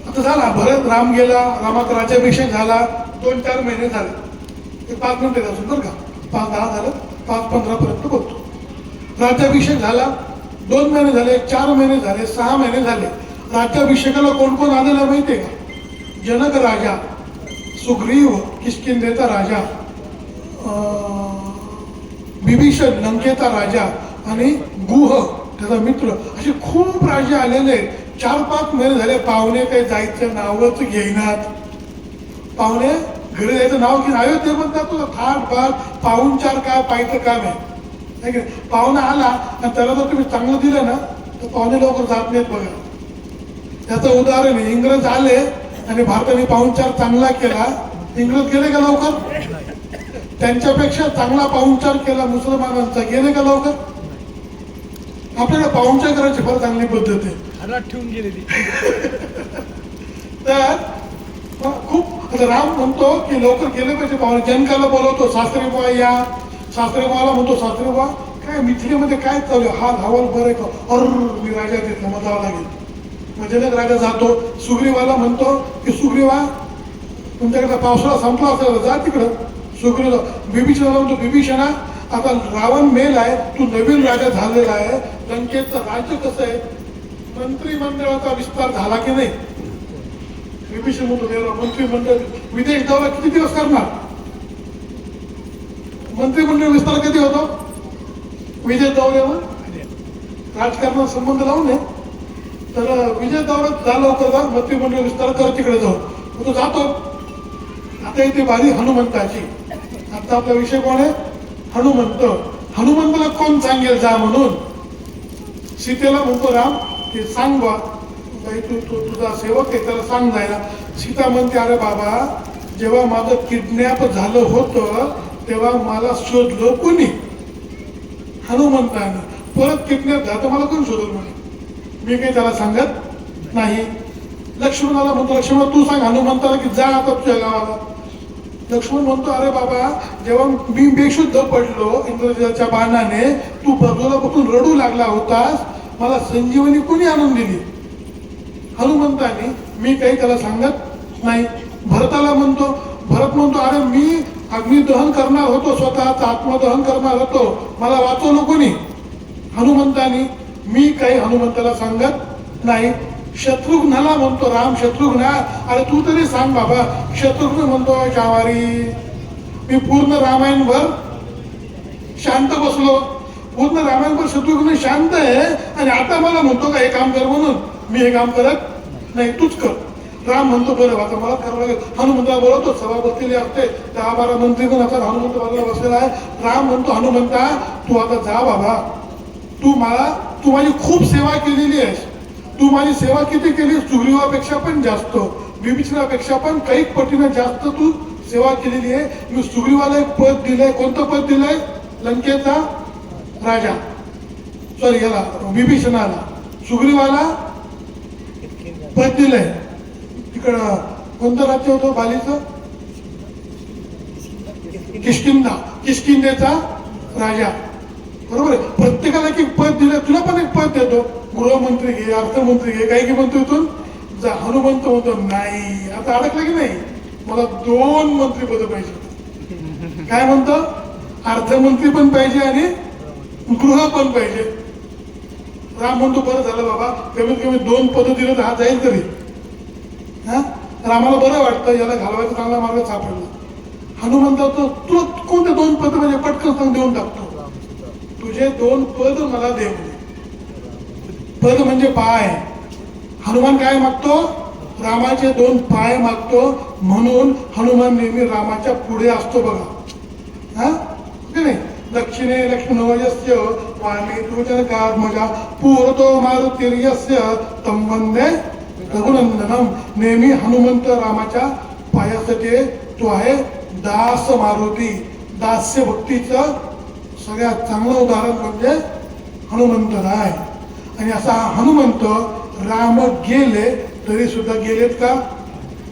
आता झाला भरत राम गेला, रामाचा राज्याभिषेक झाला, 2-4 महिने झाले, 5 मिनिटं असून बरं का, 5-10 झालं, 5-15 पर्यंत बोलतो. राज्याभिषेक झाला, 2 महिने झाले, 4 महिने झाले, 6 महिने झाले. राज्याभिषेकाला कोण कोण आलेलं माहितीये का. जनक राजा, सुग्रीव किष्किंधेचा राजा, विभीषण लंकेचा राजा आणि गुह त्याचा मित्र, असे खूप राजे आलेले. 4-5 महिने झाले. पाहुणे काही जायचं नावच घेईनात. पाहुणे घरी जायचं नाव घेऊन अयोध्येमध्ये जातो, थाट भाट पाहुणचार काय पाहिजे काम आहे. पाहुणा आला आणि त्याला जर तुम्ही चांगलं दिलं ना तर पाहुणे लवकर जात नाहीत बघा. त्याचं उदाहरण आहे, इंग्रज आले आणि भारताने पाहुणचार चांगला केला, इंग्रज गेले का लवकर. त्यांच्यापेक्षा चांगला पाहुणचार केला मुसलमानांचा, गेले का लवकर. आपल्याला पाहुणचार करायची फार चांगली पद्धत आहे. ठेवून गेले तर खूप राम म्हणतो की लवकर गेले पाहिजे पाहुणे. जनकाला बोलवतो, सासरे बुवा या. सासरे बुवाला म्हणतो, सासरे बुवा काय मिथिलेमध्ये काय चालू आहे, हाल हवाल बरं का. मी राजा घेतला, मग जावं लागेल. मग जनक राजा जातो. सुग्रीवाला म्हणतो की सुग्रीवा तुमच्याकडे पावसाळा संपला असेल, जा तिकडं. सुग्रीव विभीषणाला म्हणतो, विभीषणा आता रावण मेल आहे, तू नवीन राजा झालेला आहे, लंकेचं राज्य कसं आहे, मंत्रिमंडळाचा विस्तार झाला की नाही. विभीषण म्हणतो, देवराव मंत्रिमंडळ विदेश दौरा किती दिवस करणार. मंत्रिमंडळ विस्तार कधी होतो, विदेश दौऱ्यावर राजकारणाचा संबंध लावून नये. तर विजय दौऱ्यात जा लवकर जा, मंत्रिमंडळ विस्तार कर, तिकडे जाऊ. तो जातो. आता इथे बारी हनुमंताची. आता आपला विषय कोण आहे? हनुमंत. हनुमंताला कोण सांगेल जा म्हणून? सीतेला म्हणतो राम की सांग बा, तू तुझा सेवक आहे त्याला सांग जायला. सीता म्हणते अरे बाबा, जेव्हा माझं किडनॅप झालं होतं तेव्हा मला शोधलं कोणी? हनुमंताने. परत किडनॅप झालं तर मला कोण शोधलं म्हणे? मी काही त्याला सांगत नाही. लक्ष्मणाला म्हणतो लक्ष्मण तू सांग हनुमंताला की जा आता तुझ्या गावाला. लक्ष्मण म्हणतो अरे बाबा, जेव्हा मी बेशुद्ध पडलो इंद्रजाच्या बाणाने, तू बाजूला बसून रडू लागला होतास, मला संजीवनी कोणी आणून दिली? हनुमंताने. मी काही त्याला सांगत नाही. भरताला म्हणतो. भरत म्हणतो अरे मी अग्निदहन करणार होतो, स्वतःच आत्मदहन करणार होतो, मला वाचवलं कोणी? हनुमंताने. मी काही हनुमंताला सांगत नाही. शत्रुघ्नाला म्हणतो राम शत्रुघ्ना अरे तू तरी सांग बाबा. शत्रुघ्न म्हणतो शावारी, मी पूर्ण रामायणभर शांत बसलो, पूर्ण रामायणभर शत्रुघ्न शांत आहे आणि आता मला म्हणतो का हे काम कर म्हणून? मी हे काम करत नाही, तूच कर. राम म्हणतो बरं आता मला करावं लागेल. हनुमंताला बोलवतो, सभा बसलेली असते, 10-12 मंत्री पण असतात, हनुमंत बाजूला बसलेला आहे. राम म्हणतो हनुमंता तू आता जा बाबा, तू माझी खूप सेवा केलेली आहेस. तू माझी सेवा किती केली? सुग्रीवापेक्षा पण जास्त, विभीषणापेक्षा पण काही पटीने जास्त तू सेवा केलेली आहे. मी सुग्रीवाला एक पद दिलंय. कोणतं पद दिलंय? लंकेचा राजा. सॉरी याला विभीषणाला. सुग्रीवाला पद दिलंय. तिकडं कोणतं राज्य होतं बालीचं? किष्किंधा. किष्किंधेचा राजा. बरोबर आहे. प्रत्येकाला एक पद दिलं. तुला पण एक पद देतो, गृहमंत्री घे, अर्थमंत्री घे, काही मंत्रीतून जा. हनुमंत म्हणतो नाही. आता अडकलं की नाही? मला 2 मंत्रीपद पाहिजे. काय म्हणतो? अर्थमंत्री पण पाहिजे आणि गृह पण पाहिजे. राम म्हणतो बरं झालं बाबा, कमीत कमी 2 पद दिलं तर हा जाईल तरी. हा तर आम्हाला बरं वाटतं, याला घालवायचा चांगला मार्ग सापडला. हनुमंत तुला कोणते 2 पद म्हणजे पटकन सांग, देऊन टाकतो. तुझे 2 पद मला दे. पद म्हणजे पाय. हनुमान काय मागतो? रामाचे 2 पाय मागतो. म्हणून हनुमान नेहमी रामाच्या पुढे असतो बघा. हा नाही? दक्षिणे लक्ष्मणोयस्य वामे तु जनकात्मजा पूर्वतो मारुतिर्यस्य तं वंदे रघुनंदनम. नेहमी हनुमंत रामाच्या पायासाठी तो आहे दास मारुती. दास्य भक्तीचं सगळ्यात चांगलं उदाहरण म्हणजे हनुमंत आहे. आणि असा हनुमंत राम गेले तरी सुद्धा गेलेत का?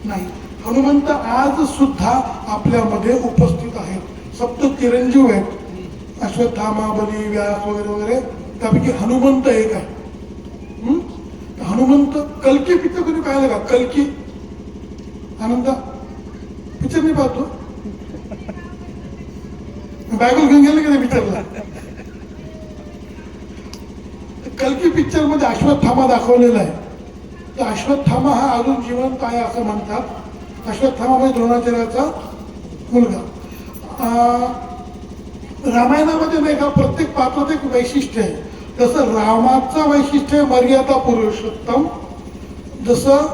नाही. हनुमंत आज सुद्धा आपल्यामध्ये उपस्थित आहेत. सप्त चिरंजीव आहेत, अश्वत्थामा, बली, व्यास वगैरे वगैरे. त्यापैकी हनुमंत एक आहे. हनुमंत. कल्की पिक्चर कधी पाहिलं का? कल्की आनंद पिक्चर नाही पाहतो. बायबल घेऊन गेलं की नाही पिक्चरला? कल्की पिक्चर मध्ये अश्वत्थामा दाखवलेला आहे. तर अश्वत्थामा हा अजून जिवंत आहे असं म्हणतात. अश्वत्थामा म्हणजे द्रोणाचार्याचा मुलगा. रामायणामध्ये नाही का प्रत्येक पात्रात एक वैशिष्ट्य आहे. तसं रामाचं वैशिष्ट्य आहे मर्यादा पुरुषोत्तम, जसं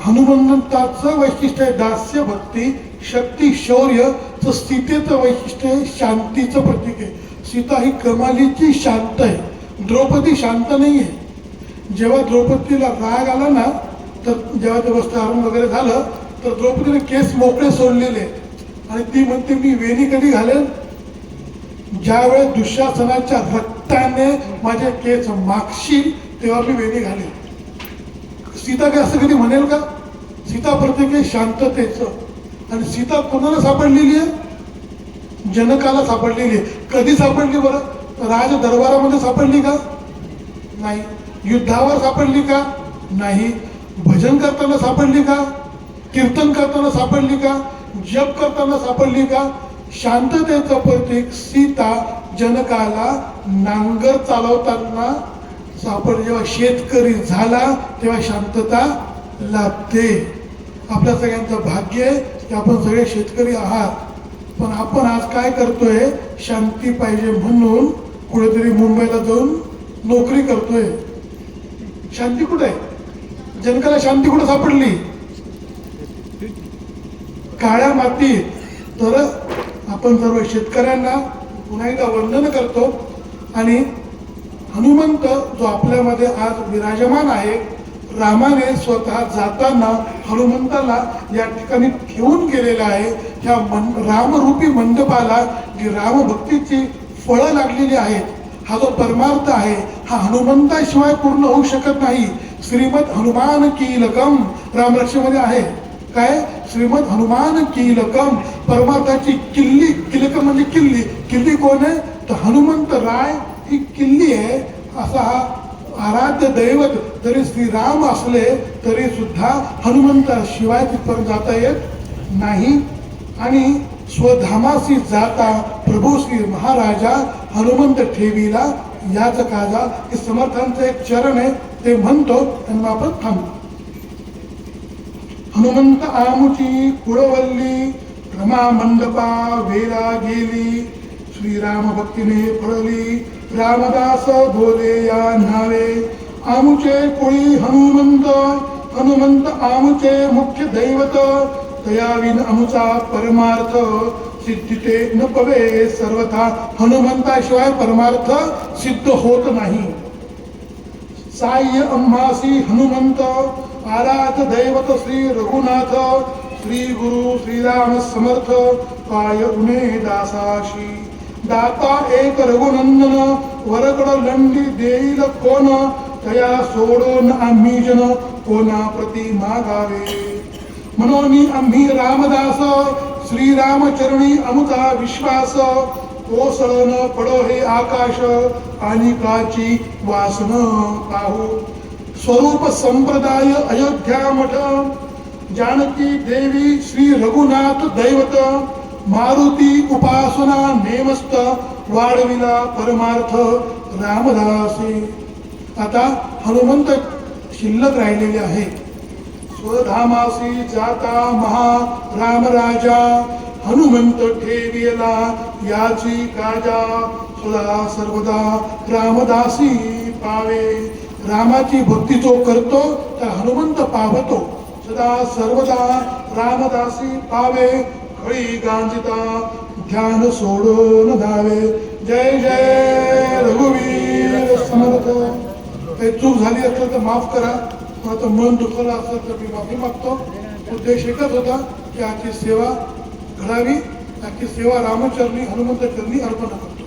हनुमंताचं वैशिष्ट्य आहे दास्य भक्ती, शक्ती, शौर्य, तर सीतेचं वैशिष्ट्य आहे शांतीचं प्रतीक आहे. सीता ही कमालीची शांत आहे. द्रौपदी शांत नाही आहे. जेव्हा द्रौपदीला राग आला ना, तर जेव्हा ते वस्त्रहरण वगैरे झालं तर द्रौपदीने केस मोकळे सोडलेले आणि ती म्हणते मी वेणी कधी घालेन? ज्यावेळेस दुःशासनाच्या रक्ताने माझे केस मागशील तेव्हा मी वेणी घालेन. सीता काय असं कधी म्हणेल का? सीता प्रत्येक आहे शांततेचं. आणि सीता कोणाला सापडलेली आहे? जनकाला सापडलेली आहे. कधी सापडली बरं? राज दरबारामध्ये सापडली का? नाही. युद्धावर सापडली का? नाही. भजन करताना सापडली का? कीर्तन करताना सापडली का? जप करताना सापडली का? शांततेचं प्रतीक सीता जनकाला नांगर चालवताना सापडली. जेव्हा शेतकरी झाला तेव्हा शांतता लाभते. आपल्या सगळ्यांचं भाग्य आहे की आपण सगळे शेतकरी आहात. पण आपण आज काय करतोय? शांती पाहिजे म्हणून कुठेतरी मुंबईला जाऊन नोकरी करतोय. शांती कुठे आहे? जनकाला शांती कुठं सापडली? काळ्या मातीत. तर आपण सर्व शेतकऱ्यांना पुन्हा एकदा वंदन करतो आणि हनुमंत जो आपल्यामध्ये आज विराजमान आहे, रामाने स्वतः जाताना हनुमंताला या ठिकाणी ठेवून गेलेला आहे. ह्या रामरूपी मंडपाला जी रामभक्तीची फळं लागलेली आहेत, हा जो परमार्थ आहे हा हनुमंताशिवाय पूर्ण होऊ शकत नाही. श्रीमद हनुमान कीलकम रामरक्षेमध्ये आहे. काय? श्रीमद हनुमान कीलकम, परमार्थाची किल्ली. किलकम म्हणजे किल्ली. किल्ली कोण आहे? तर हनुमंत राय ही किल्ली आहे. असा हा आराध्य दैवत जरी श्रीराम असले तरी सुद्धा हनुमंताशिवाय तिथपर्यंत जाता येत नाही. आणि स्वधामासी जाता प्रभू श्री महाराजा हनुमंत ठेवीला याच काजा. हे समर्थांचं एक चरण आहे, ते म्हणतो त्यांना आपण थांबतो. हनुमंत आमुची कुळवल्ली रमा मंडपा वेला गेली, श्रीराम भक्तीने फळली रामदास बोले या नावे. आमुचे कुळी हनुमंत, हनुमंत आमुचे मुख्य दैवत, तयाविन आमुचा परमार्थ सिद्धिते न पवे सर्वथा. हनुमंताशिवाय परमार्थ सिद्ध होत नाही. साह्य अम्हासी हनुमंत, आराध दैवत श्री रघुनाथ, श्री गुरु श्रीराम समर्थ, पाय उणे दासाशी. दाता एक रघुनंदन, वरकड लंडी देईल कोण, तया सोडून आम्ही जन कोणा प्रति मागावे. म्हणून आम्ही रामदास श्रीरामचरणी अमुता विश्वास, कोसळन पडो हे आकाश आणि काची वासन पाहू. स्वरूप संप्रदाय अयोध्या मठ, जानकी देवी श्री रघुनाथ दैवत, मारुती उपासना नेमस्त, वाढविला परमार्थ रामदासी. आता हनुमंत शिल्लक राहिलेले आहे. स्वधामासी जाता महा राम राजा, हनुमंत ठेविला याची काजा, सदा सर्वदा रामदासी पावे. रामाची भक्ती जो करतो तर हनुमंत पावतो, सदा सर्वदा रामदासी पावे. खळी गांजिता ध्यान सोडून धावे. जय जय रघुवीर समर्थ. काही चूक झाली असेल तर माफ करा, कोणाचं मन दुखलं असेल तर मी माफी मागतो. उद्देश एकच होता की आजची सेवा घडावी, आजची सेवा रामचरणी हनुमंत चरणी अर्पण करावी.